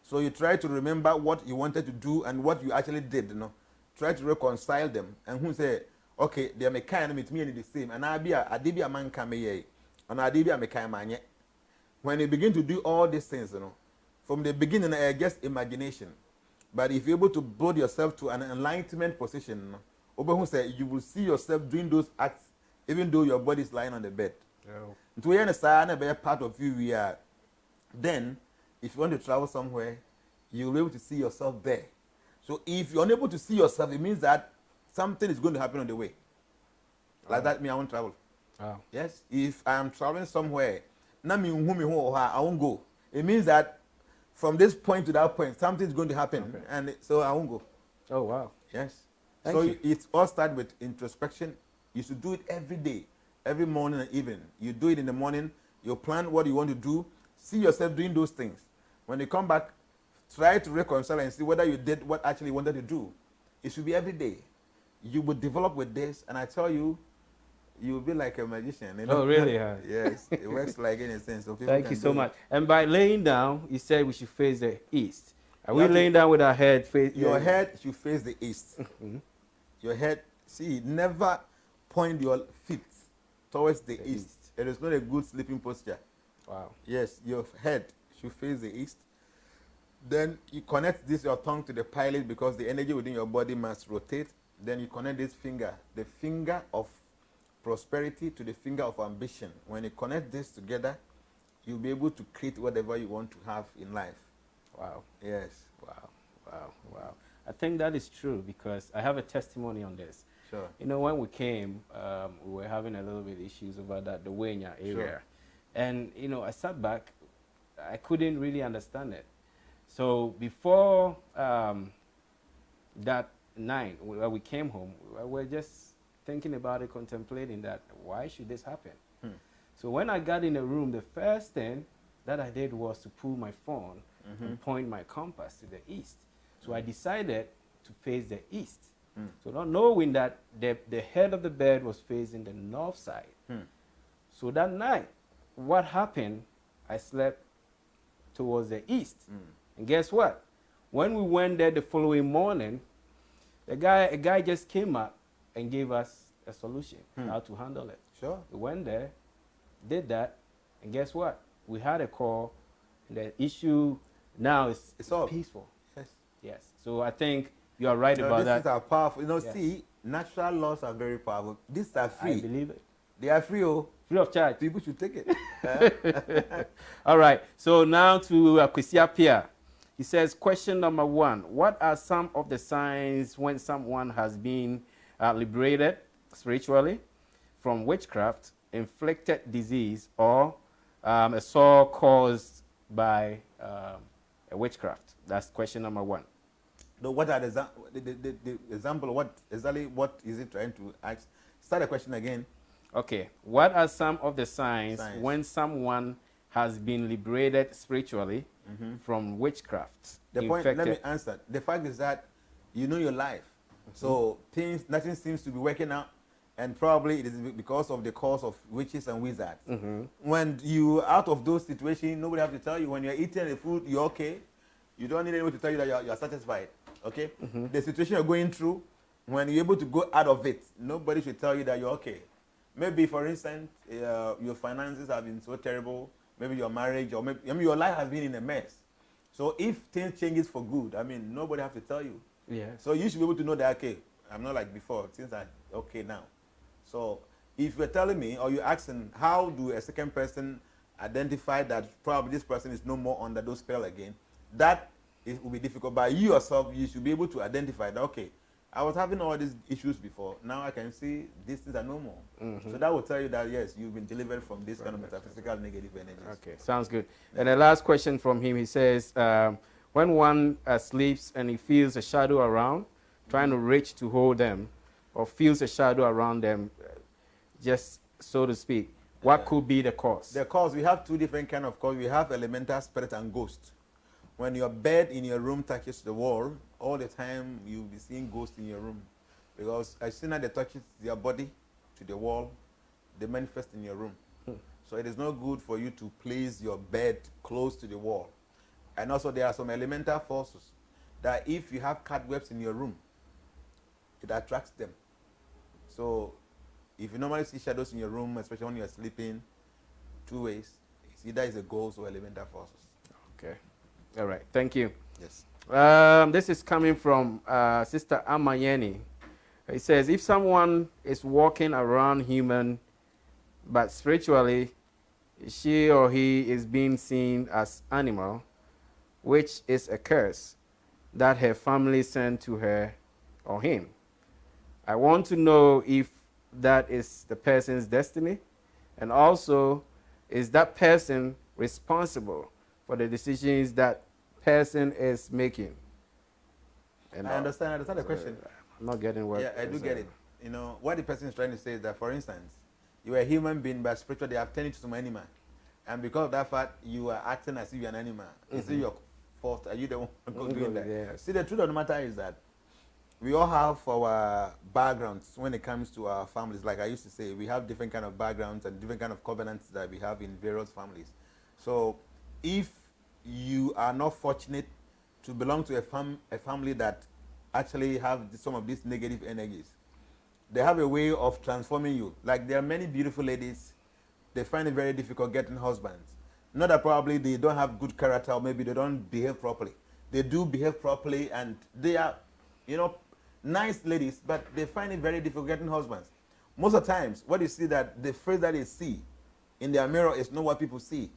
So you try to remember what you wanted to do and what you actually did, you know. Try to reconcile them. And who say, okay, they are my kind with me the same. And I be a man come here. And I be a man. When you begin to do all these things, you know, from the beginning, I guess imagination. But if you're able to build yourself to an enlightenment position, who say you will see yourself doing those acts, even though your body is lying on the bed. To understand a part of you, we are then. If you want to travel somewhere, you'll be able to see yourself there. So if you're unable to see yourself, it means that something is going to happen on the way. Like that, I won't travel. Yes. If I am traveling somewhere, I won't go. It means that from this point to that point, something is going to happen, and so I won't go. Oh wow. Yes. Thank you. It all starts with introspection. You should do it every day, every morning and evening. You do it in the morning. You plan what you want to do. See yourself doing those things. When you come back, try to reconcile and see whether you did what actually you wanted to do. It should be every day. You will develop with this, and I tell you, you will be like a magician. You know? Oh, really? Yes, it works like anything. So thank you so much. And by laying down, you said we should face the east. Are we laying down with our head face? Your head should face the east. Your head, see, never point your feet towards the east. It is not a good sleeping posture. Wow. Yes, your head should face the east. Then you connect your tongue to the pilot because the energy within your body must rotate. Then you connect this finger, the finger of prosperity to the finger of ambition. When you connect this together, you'll be able to create whatever you want to have in life. Wow. Yes. Wow. Wow. Wow. I think that is true because I have a testimony on this. Sure. You know, when we came, we were having a little bit issues over that, the Wenya area. Sure. And, you know, I sat back, I couldn't really understand it. So before that night, when we came home, we were just thinking about it, contemplating that, why should this happen? So when I got in the room, the first thing that I did was to pull my phone and point my compass to the east. So I decided to face the east. So not knowing that the head of the bed was facing the north side. So that night, what happened, I slept towards the east. And guess what? When we went there the following morning, a guy just came up and gave us a solution how to handle it. Sure. We went there, did that, and guess what? We had a call, and the issue now is It's all peaceful. Yes. Yes. So I think you are right about that. These are powerful. You know, Yes. see, natural laws are very powerful. These are free. I believe it. They are free, oh. Free of charge. People should take it. All right. So now to Kwesi Appiah. He says, question number 1. What are some of the signs when someone has been liberated spiritually from witchcraft, inflicted disease, or a sore caused by a witchcraft? That's question number 1. No, what are the example? What exactly? What is it trying to ask? Start the question again. Okay. What are some of the signs when someone has been liberated spiritually from witchcraft? The point. Let me answer. The fact is that you know your life, so nothing seems to be working out, and probably it is because of the cause of witches and wizards. When you out of those situations, nobody have to tell you. When you're eating the food, you're okay. You don't need anyone to tell you that you're satisfied. Okay. The situation you're going through, when you're able to go out of it, nobody should tell you that you're okay. Maybe, for instance, your finances have been so terrible. Maybe your marriage, or maybe your life has been in a mess. So if things changes for good, I mean, nobody have to tell you. Yeah. So you should be able to know that, okay, I'm not like before. Things are okay now. So if you're telling me, or you're asking, how do a second person identify that probably this person is no more under those spell again, that will be difficult. But you yourself, you should be able to identify that, okay, I was having all these issues before. Now I can see these things are no more. So that will tell you that, yes, you've been delivered from this kind of metaphysical negative energies. Okay, sounds good. And the last question from him, he says, when one sleeps and he feels a shadow around, trying to reach to hold them, or feels a shadow around them, just so to speak, what could be the cause? The cause, we have two different kind of cause. We have elemental spirit and ghost. When your bed in your room touches the wall, all the time you'll be seeing ghosts in your room. Because as soon as they touch their body to the wall, they manifest in your room. So it is not good for you to place your bed close to the wall. And also there are some elemental forces that if you have cobwebs in your room, it attracts them. So if you normally see shadows in your room, especially when you're sleeping, 2 ways. It's either it's a ghost or elemental forces. Okay. All right. Thank you. Yes. This is coming from Sister Amayeni. It says, if someone is walking around human, but spiritually, she or he is being seen as animal, which is a curse that her family sent to her or him. I want to know if that is the person's destiny, and also, is that person responsible for the decisions that person is making? And I understand the question. I'm not getting what. Yeah, I do get it. You know, what the person is trying to say is that, for instance, you are a human being, but spiritually they have turned into some animal. And because of that fact, you are acting as if you're an animal. Is it your fault? Are you the one doing that? Yes. See, the truth of the matter is that we all have our backgrounds when it comes to our families. Like I used to say, we have different kind of backgrounds and different kind of covenants that we have in various families. So if you are not fortunate to belong to a family that actually have some of these negative energies, they have a way of transforming you. Like there are many beautiful ladies, they find it very difficult getting husbands. Not that probably they don't have good character, or maybe they don't behave properly. They do behave properly, and they are, you know, nice ladies, but they find it very difficult getting husbands. Most of the times, what you see that the face that they see in their mirror is not what people see.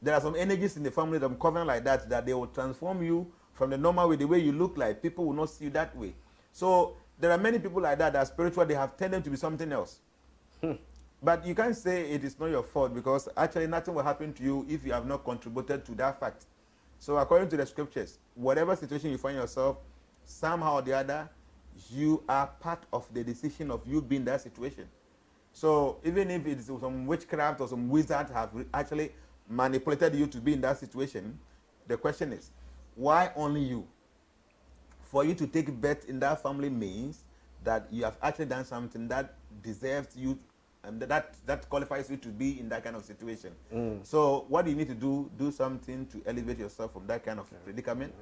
There are some energies in the family that covenant like that they will transform you from the normal way, the way you look like. People will not see you that way. So there are many people like that are spiritual. They have tended to be something else. But you can't say it is not your fault, because actually nothing will happen to you if you have not contributed to that fact. So according to the scriptures, whatever situation you find yourself, somehow or the other, you are part of the decision of you being that situation. So even if it's some witchcraft or some wizard have actually manipulated you to be in that situation, the question is, why only you? For you to take birth in that family means that you have actually done something that deserves you, and that qualifies you to be in that kind of situation. So what do you need to do something to elevate yourself from that kind of predicament.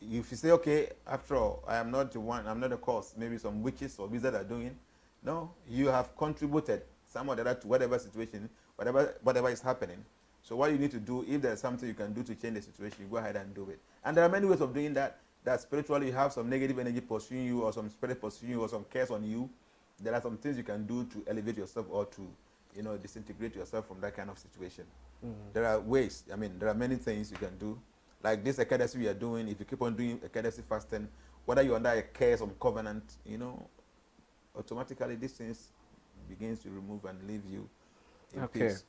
If you say, okay, after all, I am not the one, I'm not the cause, maybe some witches or wizards are doing. No, you have contributed some or the other to whatever situation, whatever is happening. So what you need to do, if there's something you can do to change the situation, you go ahead and do it. And there are many ways of doing that. That spiritually you have some negative energy pursuing you, or some spirit pursuing you, or some curse on you. There are some things you can do to elevate yourself, or to, disintegrate yourself from that kind of situation. There are ways. I mean, there are many things you can do. Like this Ekadasi we are doing, if you keep on doing Ekadasi fasting, whether you're under a curse or covenant, automatically these things begins to remove and leave you in peace.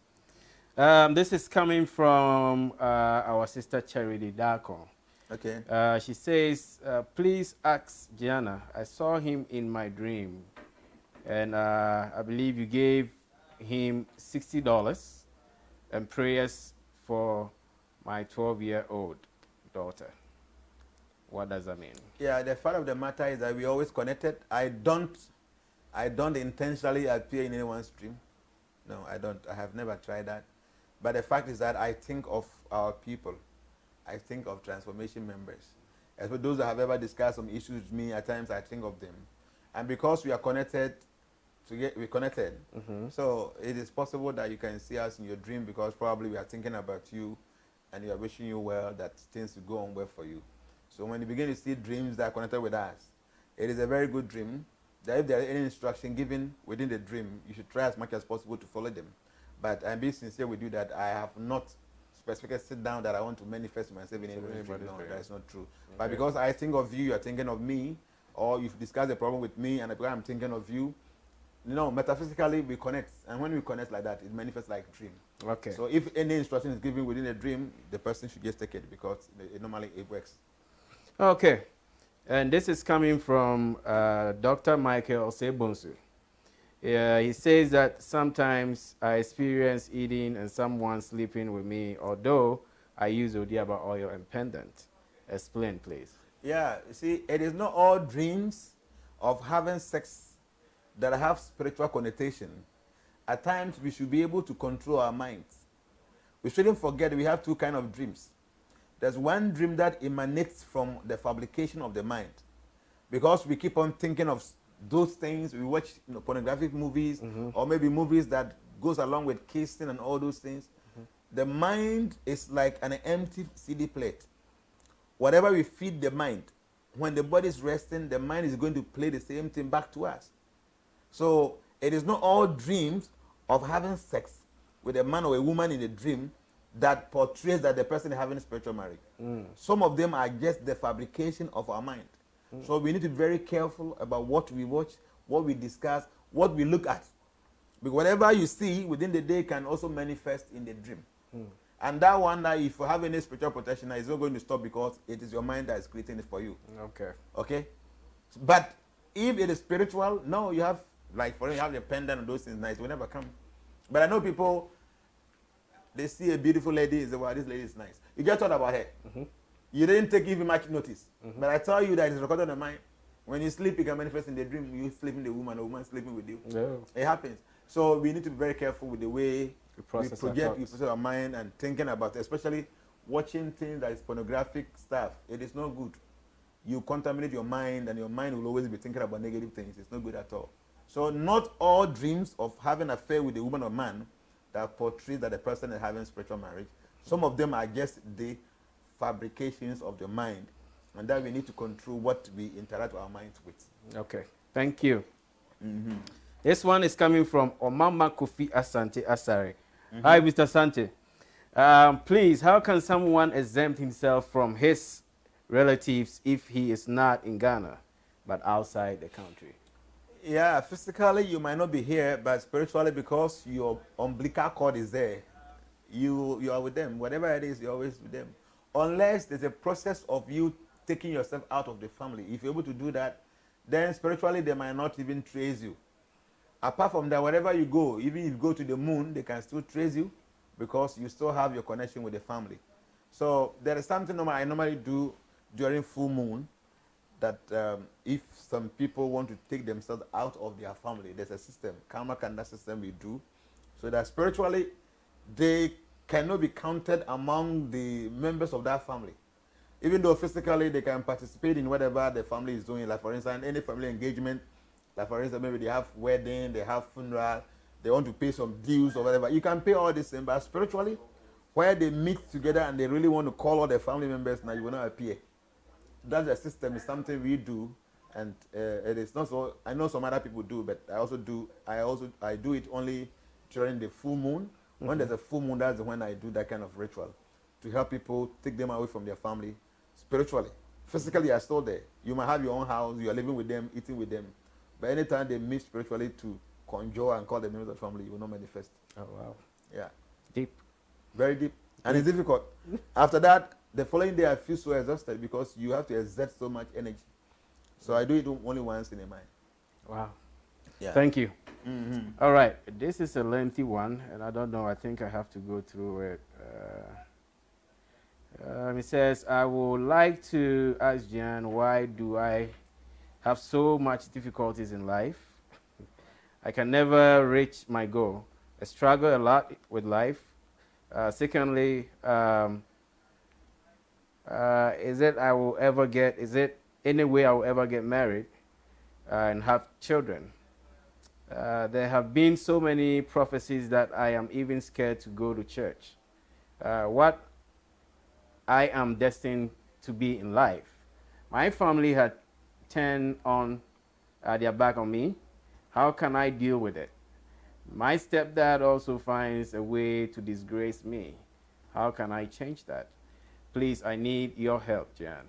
This is coming from our sister Charity Darko. Okay. She says, please ask Gianna, I saw him in my dream, and I believe you gave him $60 and prayers for my 12-year-old daughter. What does that mean? Yeah, the fact of the matter is that we always connected. I don't intentionally appear in anyone's dream. No, I don't. I have never tried that. But the fact is that I think of our people. I think of transformation members. As for those that have ever discussed some issues with me, at times I think of them. And because we are connected, we're connected. So it is possible that you can see us in your dream, because probably we are thinking about you and we are wishing you well, that things will go on well for you. So when you begin to see dreams that are connected with us, it is a very good dream. That if there is any instruction given within the dream, you should try as much as possible to follow them. But I'm being sincere with you that I have not specifically sit down that I want to manifest myself in anybody's dream. No, that is not true. Okay. But because I think of you, you are thinking of me, or you've discussed a problem with me, and because I'm thinking of you, metaphysically we connect. And when we connect like that, it manifests like a dream. Okay. So if any instruction is given within a dream, the person should just take it, because normally it works. Okay. And this is coming from Dr. Michael Sebonsu. He says that sometimes I experience eating and someone sleeping with me, although I use Odiaba oil and pendant. Explain, please. Yeah, see, it is not all dreams of having sex that have spiritual connotation. At times, we should be able to control our minds. We shouldn't forget we have two kinds of dreams. There's one dream that emanates from the fabrication of the mind, because we keep on thinking of those things. We watch pornographic movies, or maybe movies that goes along with kissing and all those things. The mind is like an empty CD plate. Whatever we feed the mind, when the body is resting, the mind is going to play the same thing back to us. So it is not all dreams of having sex with a man or a woman in a dream that portrays that the person is having spiritual marriage. Some of them are just the fabrication of our mind. So we need to be very careful about what we watch, what we discuss, what we look at. Because whatever you see within the day can also manifest in the dream. And that one, that if you have any spiritual protection, it's not going to stop, because it is your mind that is creating it for you. Okay. Okay? But if it is spiritual, no, you have, like for example, you have the pendant and those things, nice, will never come. But I know people, they see a beautiful lady, and say, wow, this lady is nice. You just thought about her. You didn't take even much notice. But I tell you that it's recorded on the mind. When you sleep, you can manifest in the dream. You sleeping the woman, the woman sleeping with you. It happens. So we need to be very careful with the way we project our mind and thinking about it, especially watching things that is pornographic stuff. It is not good. You contaminate your mind, and your mind will always be thinking about negative things. It's not good at all. So not all dreams of having an affair with a woman or man that portrays that the person is having spiritual marriage. Some of them are just the fabrications of the mind, and that we need to control what we interact our minds with. Okay, thank you. This one is coming from Omama Kofi Asante Asare. Hi, Mr. Asante. Please, how can someone exempt himself from his relatives if he is not in Ghana, but outside the country? Yeah, physically you might not be here, but spiritually, because your umbilical cord is there, you are with them. Whatever it is, you're always with them. Unless there's a process of you taking yourself out of the family. If you're able to do that, then spiritually they might not even trace you. Apart from that, wherever you go, even if you go to the moon, they can still trace you because you still have your connection with the family. So there is something I normally do during full moon, that if some people want to take themselves out of their family, there's a system, karma kanda system we do, so that spiritually they cannot be counted among the members of that family. Even though physically they can participate in whatever the family is doing, like for instance, any family engagement, like for instance, maybe they have wedding, they have funeral, they want to pay some dues or whatever. You can pay all this thing, but spiritually, where they meet together and they really want to call all their family members, now you will not appear. That's the system. Is something we do, and it is not so. I know some other people do, but I do it only during the full moon. When there's a full moon, that's when I do that kind of ritual to help people, take them away from their family spiritually. Physically, you're still there. You might have your own house. You are living with them, eating with them, but anytime they meet spiritually to conjure and call the members of the family, you will not manifest. Oh, wow. Yeah. Deep. Very deep. And it's difficult. After that, the following day I feel so exhausted because you have to exert so much energy. So I do it only once in a month. Wow. Yeah. Thank you. All right. This is a lengthy one, and I don't know. I think I have to go through it. It says, I would like to ask Jan, why do I have so much difficulties in life? I can never reach my goal. I struggle a lot with life. Secondly, is it any way I will ever get married and have children? There have been so many prophecies that I am even scared to go to church. What I am destined to be in life. My family had turned on their back on me. How can I deal with it? My stepdad also finds a way to disgrace me. How can I change that? Please, I need your help, Jan.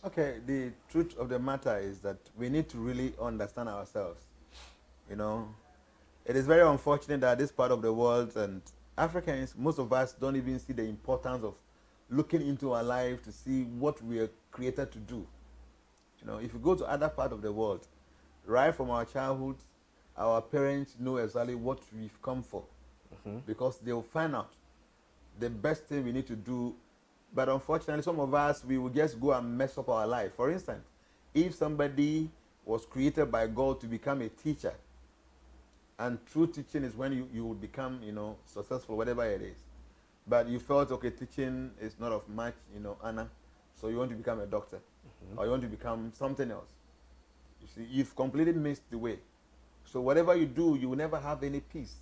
Okay, the truth of the matter is that we need to really understand ourselves. You know, it is very unfortunate that this part of the world and Africans, most of us don't even see the importance of looking into our life to see what we are created to do. You know, if you go to other part of the world, right from our childhood, our parents know exactly what we've come for, because they'll find out the best thing we need to do. But unfortunately, some of us, we will just go and mess up our life. For instance, if somebody was created by God to become a teacher, and true teaching is when you will become, successful, whatever it is. But you felt, okay, teaching is not of much, honor, so you want to become a doctor, or you want to become something else. You see, you've completely missed the way. So whatever you do, you will never have any peace.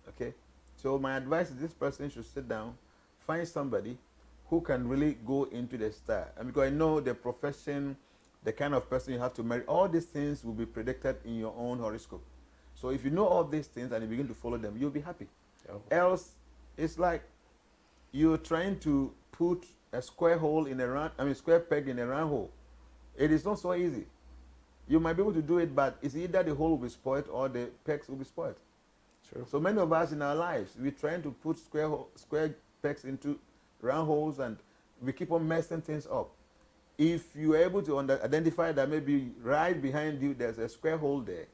Okay? So my advice is this person should sit down, find somebody who can really go into the star. And because I know the profession, the kind of person you have to marry, all these things will be predicted in your own horoscope. So if you know all these things and you begin to follow them, you'll be happy. Oh. Else, it's like you're trying to put a square peg in a round hole. It is not so easy. You might be able to do it, but it's either the hole will be spoiled or the pegs will be spoiled. True. So many of us in our lives, we're trying to put square pegs into round holes, and we keep on messing things up. If you are able to identify that maybe right behind you there's a square hole there,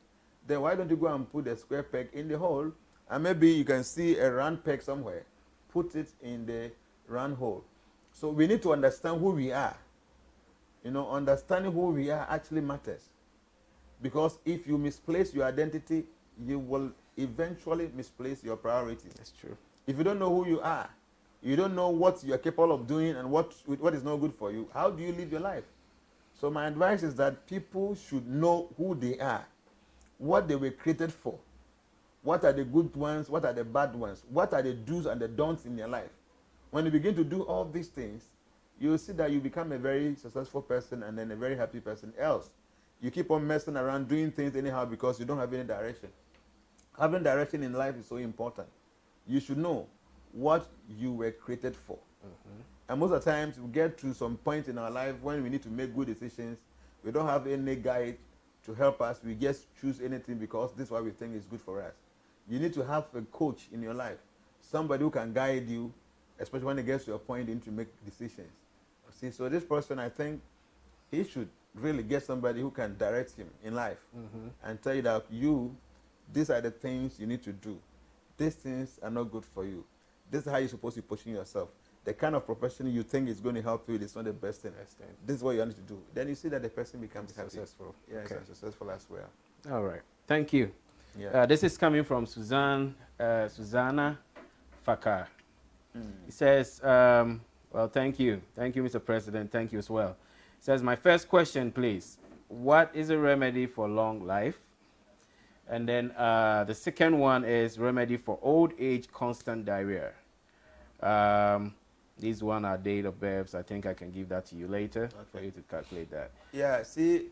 then why don't you go and put the square peg in the hole, and maybe you can see a round peg somewhere, put it in the round hole. So we need to understand who we are. Understanding who we are actually matters. Because if you misplace your identity, you will eventually misplace your priorities. That's true. If you don't know who you are, you don't know what you are capable of doing and what is not good for you, how do you live your life? So my advice is that people should know who they are, what they were created for, what are the good ones, what are the bad ones, what are the do's and the don'ts in your life. When you begin to do all these things, you'll see that you become a very successful person and then a very happy person. Else, you keep on messing around doing things anyhow because you don't have any direction. Having direction in life is so important. You should know what you were created for. And most of the times we get to some point in our life when we need to make good decisions. We don't have any guide to help us. We just choose anything because this is what we think is good for us. You need to have a coach in your life, somebody who can guide you, especially when it gets to a point you need to make decisions. See, so this person, I think he should really get somebody who can direct him in life and tell you that these are the things you need to do. These things are not good for you. This is how you're supposed to position yourself. The kind of profession you think is going to help you is not the best thing. This is what you need to do. Then you see that the person becomes successful. Yeah, okay. Successful as well. All right. Thank you. Yeah. This is coming from Susanna Fakar. He says, well, thank you. Thank you, Mr. President. Thank you as well. He says, my first question, please. What is a remedy for long life? And then the second one is remedy for old age constant diarrhea. These one are date of births. I think I can give that to you later for you to calculate that. Yeah, see,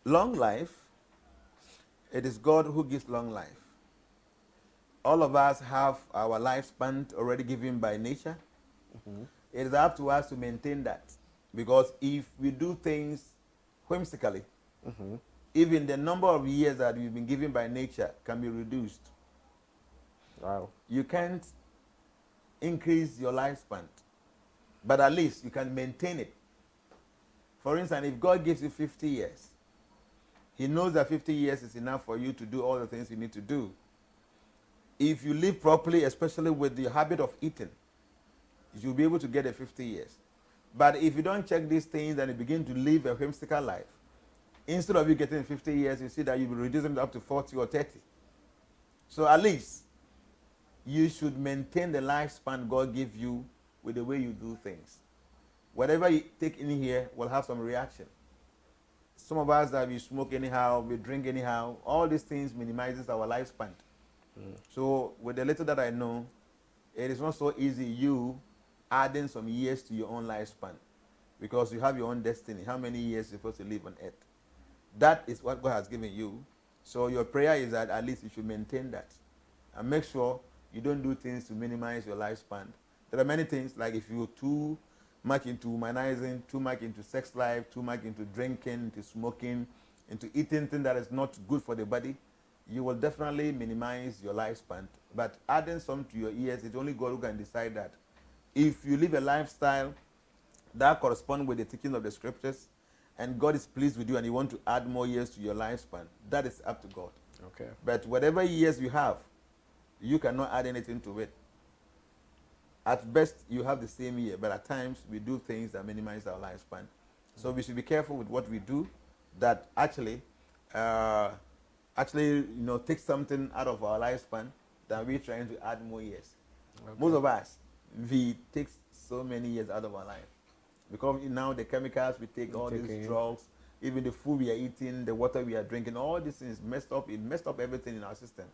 long life, it is God who gives long life. All of us have our lifespan already given by nature. It is up to us to maintain that. Because if we do things whimsically, even the number of years that we've been given by nature can be reduced. Wow. You can't increase your lifespan, but at least you can maintain it. For instance, if God gives you 50 years, He knows that 50 years is enough for you to do all the things you need to do. If you live properly, especially with the habit of eating, you'll be able to get a 50 years. But if you don't check these things and you begin to live a whimsical life, instead of you getting 50 years, you see that you'll be reducing it up to 40 or 30. So at least you should maintain the lifespan God gives you with the way you do things. Whatever you take in here will have some reaction. Some of us that we smoke anyhow, we drink anyhow, all these things minimizes our lifespan. So with the little that I know, it is not so easy you adding some years to your own lifespan because you have your own destiny. How many years you're supposed to live on earth? That is what God has given you. So your prayer is that at least you should maintain that. And make sure you don't do things to minimize your lifespan. There are many things, like if you're too much into humanizing, too much into sex life, too much into drinking, into smoking, into eating things that is not good for the body, you will definitely minimize your lifespan. But adding some to your years, it's only God who can decide that. If you live a lifestyle that corresponds with the teaching of the scriptures, and God is pleased with you and you want to add more years to your lifespan, that is up to God. Okay. But whatever years you have, you cannot add anything to it. At best, you have the same year, but at times we do things that minimize our lifespan. So we should be careful with what we do that actually take something out of our lifespan than we're trying to add more years. Okay. Most of us, we take so many years out of our life. Because now the chemicals we take, all these drugs, even the food we are eating, the water we are drinking, all these things messed up. It messed up everything in our system.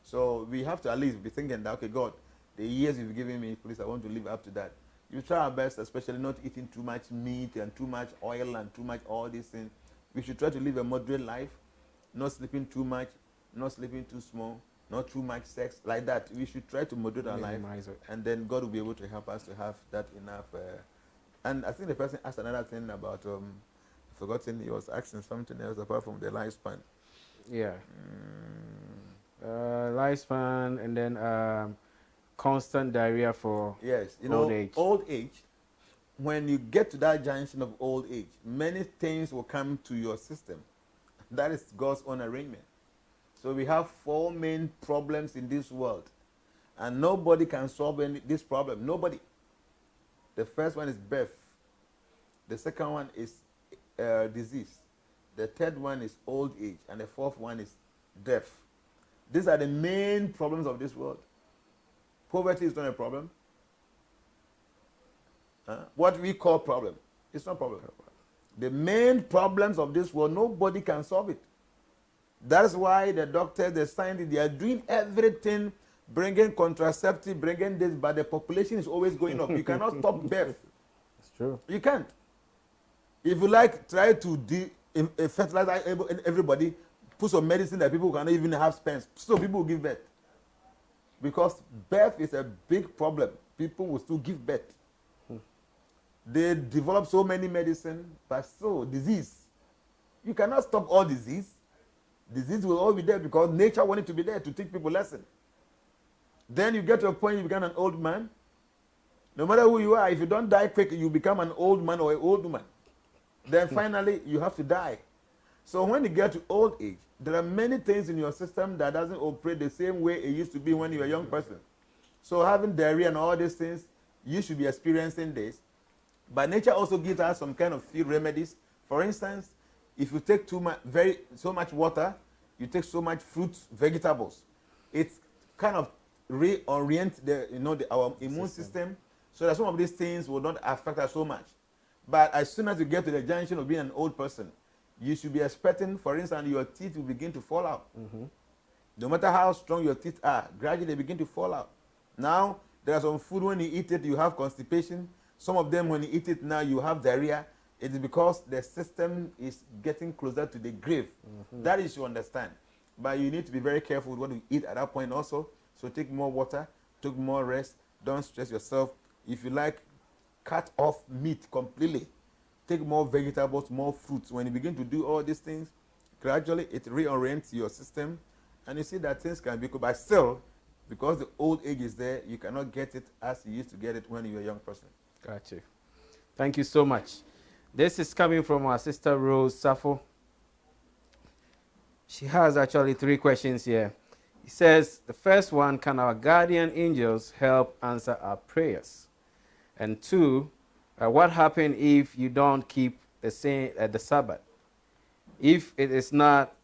So we have to at least be thinking that, okay, God, the years you've given me, please, I want to live up to that. You try our best, especially not eating too much meat and too much oil and too much all these things. We should try to live a moderate life, not sleeping too much, not sleeping too small, not too much sex, like that. We should try to moderate our life, and then God will be able to help us to have that enough. And I think the person asked another thing about, I've forgotten, he was asking something else apart from the lifespan. Yeah. Lifespan, and then constant diarrhea for old age. Old age, when you get to that junction of old age, many things will come to your system. That is God's own arrangement. So we have 4 main problems in this world, and nobody can solve this problem. Nobody. The first one is birth. The second one is disease. The third one is old age, and the fourth one is death. These are the main problems of this world. Poverty is not a problem. What we call problem, it's not a problem. The main problems of this world, nobody can solve it. That's why the doctors, the scientists, they are doing everything, bringing contraceptive, bringing this, but the population is always going up. You cannot stop birth. It's true. You can't. If you like, try to fertilize everybody, put some medicine that people cannot even have spends, so people will give birth. Because birth is a big problem. People will still give birth. They develop so many medicine, but still disease. You cannot stop all disease. Disease will always be there because nature wanted to be there to teach people lesson. Then you get to a point you become an old man. No matter who you are, if you don't die quick, you become an old man or an old woman. Then finally, you have to die. So when you get to old age, there are many things in your system that doesn't operate the same way it used to be when you were a young person. So having diarrhea and all these things, you should be experiencing this. But nature also gives us some kind of field remedies. For instance, if you take so much water, you take so much fruits, vegetables, it kind of reorient our immune system so that some of these things will not affect us so much. But as soon as you get to the junction of being an old person, you should be expecting, for instance, your teeth will begin to fall out. No matter how strong your teeth are, gradually they begin to fall out. Now, there are some food when you eat it, you have constipation. Some of them, when you eat it now, you have diarrhea. It is because the system is getting closer to the grave. That is to understand. But you need to be very careful with what you eat at that point also. So take more water, take more rest, don't stress yourself. If you like, cut off meat completely. Take more vegetables, more fruits. When you begin to do all these things, gradually it reorients your system. And you see that things can be good. But still, because the old age is there, you cannot get it as you used to get it when you were a young person. Got you. Thank you so much. This is coming from our sister Rose Safo. She has actually 3 questions here. It says, the first one, can our guardian angels help answer our prayers? And 2, what happens if you don't keep the Sabbath? If it is not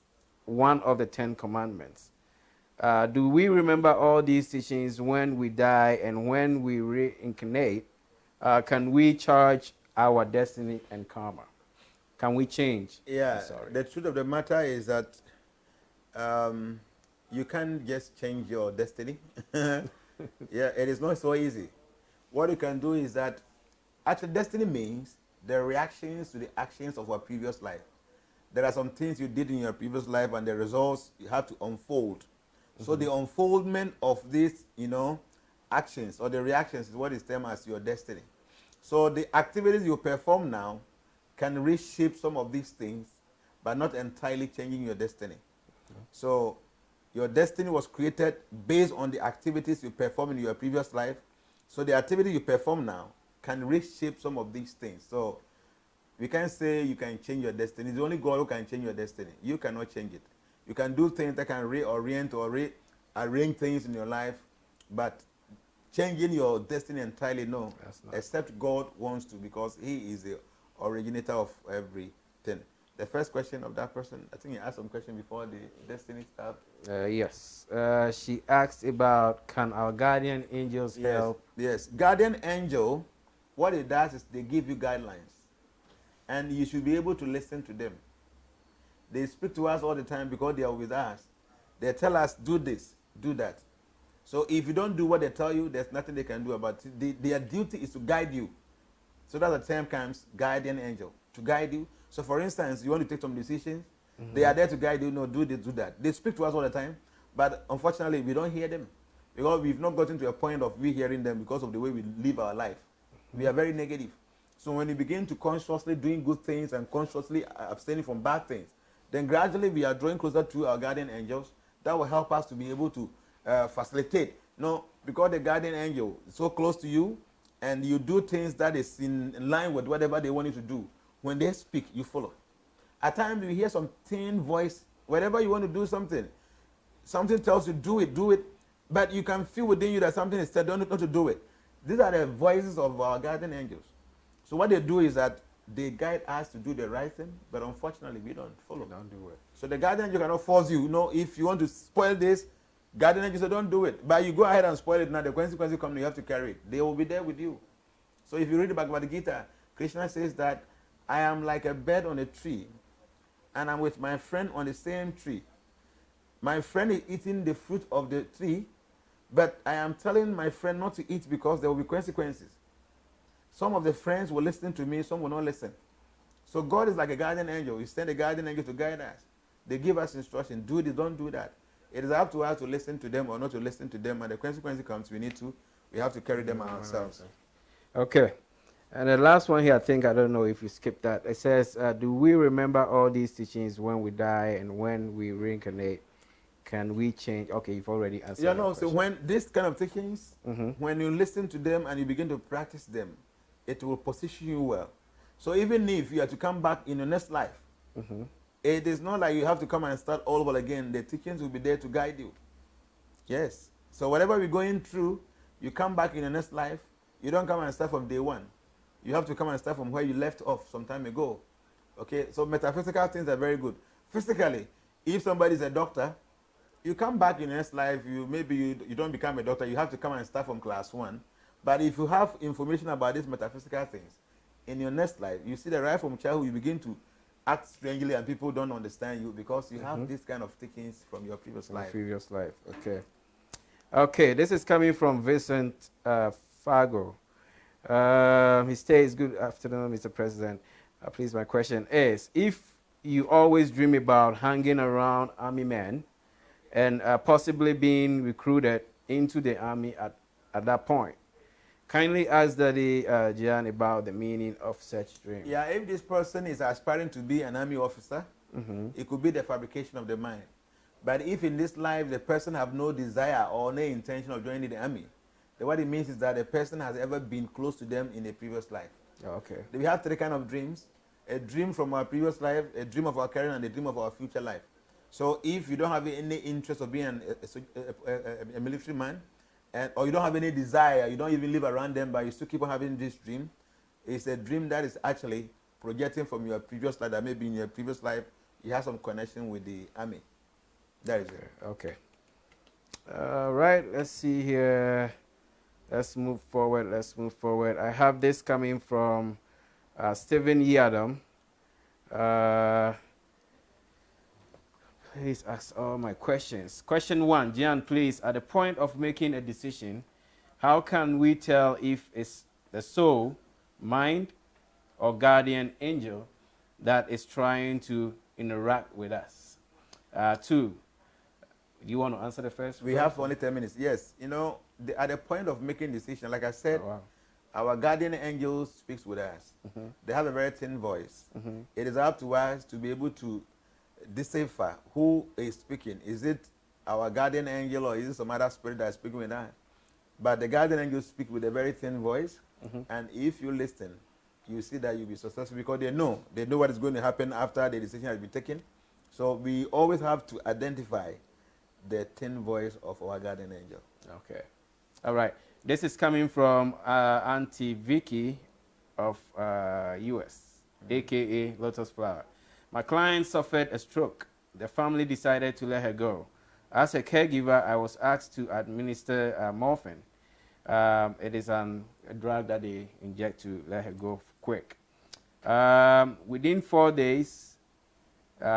one of the 10 commandments, do we remember all these teachings when we die and when we reincarnate? Can we charge our destiny and karma? Can we change? Yeah, the truth of the matter is that you can't just change your destiny. Yeah, it is not so easy. What you can do is that actually destiny means the reactions to the actions of our previous life. There are some things you did in your previous life and the results you have to unfold. So the unfoldment of these, actions or the reactions is what is termed as your destiny. So the activities you perform now can reshape some of these things, but not entirely changing your destiny. So your destiny was created based on the activities you perform in your previous life. So the activity you perform now can reshape some of these things. So we can't say you can change your destiny. It's only God who can change your destiny. You cannot change it. You can do things that can reorient or rearrange things in your life, but changing your destiny entirely, no. Except God wants to, because He is the originator of everything. The first question of that person, I think he asked some question before the destiny stuff. Yes. She asked about, can our guardian angels help? Yes. Guardian angel, what it does is they give you guidelines. And you should be able to listen to them. They speak to us all the time because they are with us. They tell us, do this, do that. So if you don't do what they tell you, there's nothing they can do about it. Their duty is to guide you. So that's the term comes, guardian angel, to guide you. So for instance, you want to take some decisions, they are there to guide you, no, do this, do that. They speak to us all the time, but unfortunately, we don't hear them. Because we've not gotten to a point of we hearing them because of the way we live our life. We are very negative. So when you begin to consciously doing good things and consciously abstaining from bad things, then gradually we are drawing closer to our guardian angels. That will help us to be able to facilitate. No, because the guardian angel is so close to you, and you do things that is in line with whatever they want you to do. When they speak, you follow. At times you hear some thin voice, whenever you want to do something, something tells you do it, but you can feel within you that something is said not to do it. These are the voices of our guardian angels. So what they do is that they guide us to do the right thing, but unfortunately we don't follow. Don't do it. So the guardian angel cannot force you. If you want to spoil this, guardian angel says don't do it. But you go ahead and spoil it now, the consequences come, you have to carry it. They will be there with you. So if you read the Bhagavad Gita, Krishna says that I am like a bird on a tree, and I'm with my friend on the same tree. My friend is eating the fruit of the tree, but I am telling my friend not to eat because there will be consequences. Some of the friends will listen to me, some will not listen. So God is like a guardian angel. He sent a guardian angel to guide us. They give us instruction. Do this, don't do that. It is up to us to listen to them or not to listen to them, and the consequence comes. We have to carry them ourselves. Okay. And the last one here, I don't know if you skipped that. It says, do we remember all these teachings when we die and when we reincarnate? Can we change? Okay, you've already answered that question. So when this kind of teachings, when you listen to them and you begin to practice them, it will position you well. So even if you are to come back in your next life, it is not like you have to come and start all over again. The teachings will be there to guide you. Yes. So whatever we're going through, you come back in your next life, you don't come and start from day one. You have to come and start from where you left off some time ago. Okay, so metaphysical things are very good. Physically, if somebody is a doctor, you come back in your next life, you don't become a doctor, you have to come and start from class 1. But if you have information about these metaphysical things, in your next life, you see that right from childhood, you begin to act strangely and people don't understand you because you have this kind of teachings from your previous life. Okay. Okay, this is coming from Vincent Fargo. He states, good afternoon, Mr. President. Please, my question is, if you always dream about hanging around army men and possibly being recruited into the army at that point, kindly ask Daddy Jan about the meaning of such dream. Yeah, if this person is aspiring to be an army officer, it could be the fabrication of the mind. But if in this life the person have no desire or no intention of joining the army, then what it means is that the person has ever been close to them in a previous life. Oh, okay. We have 3 kinds of dreams: a dream from our previous life, a dream of our career, and a dream of our future life. So if you don't have any interest of being a military man, or you don't have any desire, you don't even live around them, but you still keep on having this dream, it's a dream that is actually projecting from your previous life, that maybe in your previous life you have some connection with the army. That is it. Okay. All right, let's see here. Let's move forward. I have this coming from Stephen Yadam. Please ask all my questions. Question 1, Jan, please, at the point of making a decision, how can we tell if it's the soul, mind, or guardian angel that is trying to interact with us? 2, do you want to answer the first? We have only 10 minutes. Yes. At the point of making decision, like I said, our guardian angel speaks with us. They have a very thin voice. It is up to us to be able to decipher who is speaking. Is it our guardian angel or is it some other spirit that is speaking with us? But the guardian angels speak with a very thin voice, and if you listen, you see that you'll be successful because they know what is going to happen after the decision has been taken. So we always have to identify the thin voice of our guardian angel. Okay. All right. This is coming from Auntie Vicky of US, a.k.a. Lotus Flower. My client suffered a stroke. The family decided to let her go. As a caregiver, I was asked to administer morphine. It is a drug that they inject to let her go quick. Within 4 days,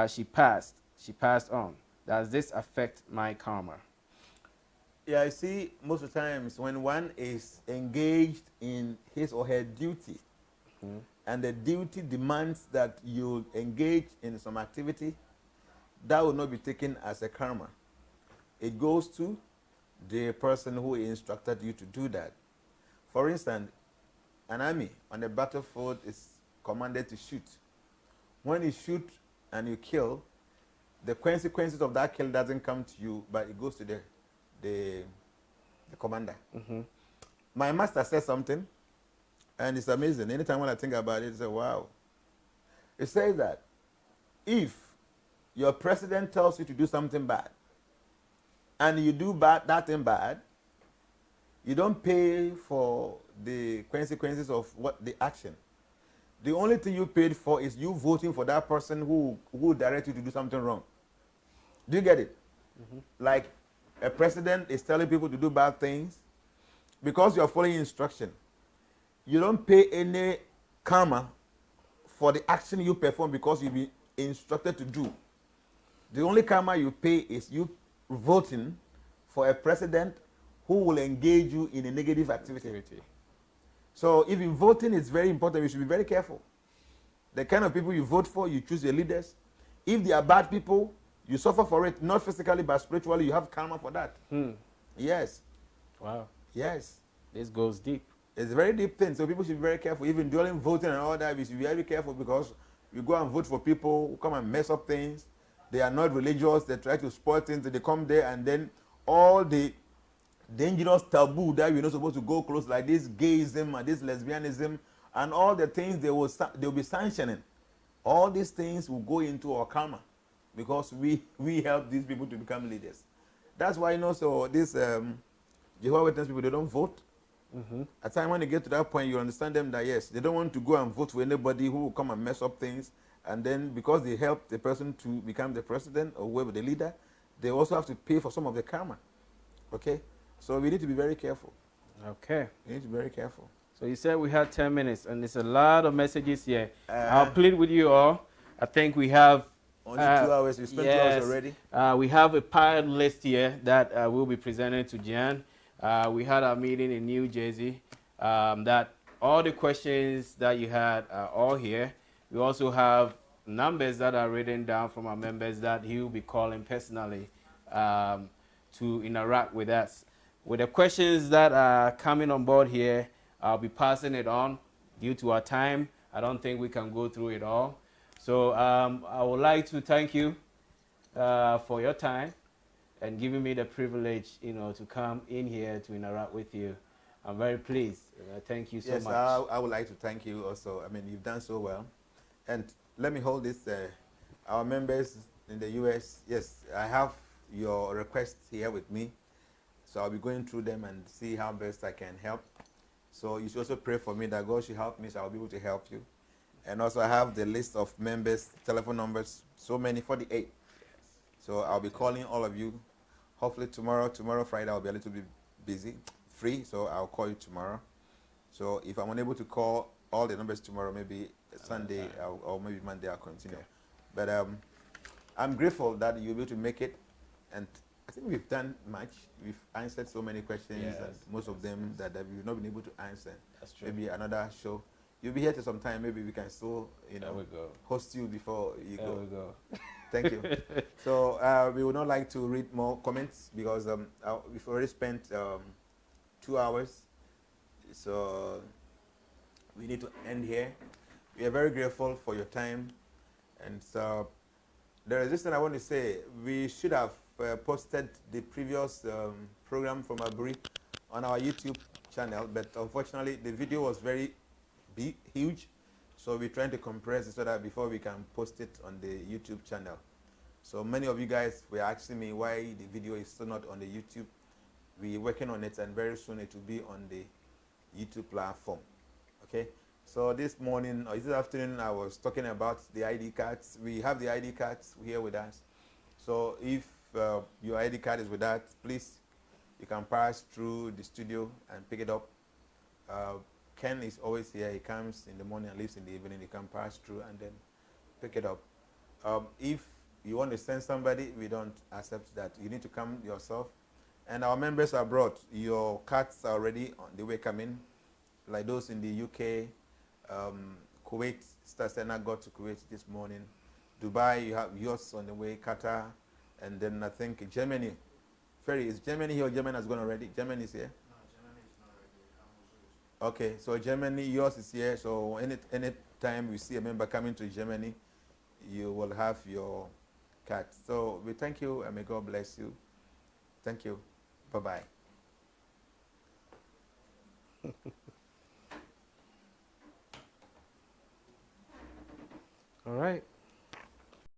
she passed. She passed on. Does this affect my karma? Yeah, I see most of the times when one is engaged in his or her duty, and the duty demands that you engage in some activity, that will not be taken as a karma. It goes to the person who instructed you to do that. For instance, an army on the battlefield is commanded to shoot. When you shoot and you kill, the consequences of that kill doesn't come to you, but it goes to the commander. My master said something, and it's amazing. Anytime when I think about it, I say, wow. It says that if your president tells you to do something bad, and you do that thing bad, you don't pay for the consequences of the action. The only thing you paid for is you voting for that person who directed you to do something wrong. Do you get it? Like a president is telling people to do bad things because you are following instruction. You don't pay any karma for the action you perform because you've been instructed to do. The only karma you pay is you voting for a president who will engage you in a negative activity. So if voting is very important, you should be very careful. The kind of people you vote for, you choose your leaders. If they are bad people, You suffer for it, not physically, but spiritually. You have karma for that. Yes. Wow. Yes. This goes deep. It's a very deep thing, so people should be very careful. Even during voting and all that, we should be very careful because you go and vote for people who come and mess up things. They are not religious. They try to spoil things. They come there and then all the dangerous taboo that we're not supposed to go close, like this gayism and this lesbianism and all the things they'll be sanctioning. All these things will go into our karma because we help these people to become leaders. That's why, so these Jehovah's Witness people, they don't vote. At the time when you get to that point, you understand them that yes, they don't want to go and vote for anybody who will come and mess up things. And then because they help the person to become the president or whoever the leader, they also have to pay for some of the karma. Okay? So we need to be very careful. Okay. We need to be very careful. So you said we had 10 minutes, and there's a lot of messages here. I'll plead with you all. I think we have... Only 2 hours. We spent 2 hours already. We have a pilot list here that we'll be presenting to Jan. We had our meeting in New Jersey. That all the questions that you had are all here. We also have numbers that are written down from our members that he will be calling personally to interact with us. With the questions that are coming on board here, I'll be passing it on. Due to our time, I don't think we can go through it all. So I would like to thank you for your time and giving me the privilege, to come in here to interact with you. I'm very pleased. Thank you so much. Yes, I would like to thank you also. I mean, you've done so well. And let me hold this. Our members in the U.S., yes, I have your requests here with me. So I'll be going through them and see how best I can help. So you should also pray for me that God should help me so I'll be able to help you. And also I have the list of members, telephone numbers, so many, 48. Yes. So I'll be calling all of you. Hopefully tomorrow, Friday, I'll be a little bit busy, free, so I'll call you tomorrow. So if I'm unable to call all the numbers tomorrow, maybe Sunday or maybe Monday I'll continue. Okay. But I'm grateful that you'll be able to make it. And I think we've done much. We've answered so many questions, yes, and most of them that we've not been able to answer. That's true. Maybe another show. You'll be here till some time. Maybe we can still, host you before you go. There we go. Thank you. So we would not like to read more comments because we've already spent 2 hours. So we need to end here. We are very grateful for your time. And so there is this thing I want to say. We should have posted the previous program from Aburi on our YouTube channel, but unfortunately the video was very huge, so we're trying to compress it so that before we can post it on the YouTube channel. So many of you guys were asking me why the video is still not on the YouTube. We're working on it, and very soon it will be on the YouTube platform. Okay, so this morning or this afternoon I was talking about the ID cards. We have the ID cards here with us. So if your ID card is with us, please, you can pass through the studio and pick it up. Ken is always here. He comes in the morning and leaves in the evening. You can pass through and then pick it up. If you want to send somebody, we don't accept that. You need to come yourself. And our members abroad, your cards are already on the way coming. Like those in the UK, Kuwait, Stasena got to Kuwait this morning. Dubai, you have yours on the way, Qatar, and then I think Germany. Ferry, is Germany here or Germany has gone already? Germany is here? No, Germany is not ready. Okay, so Germany, yours is here. So any time we see a member coming to Germany, you will have your card. So we thank you and may God bless you. Thank you. Bye-bye. All right.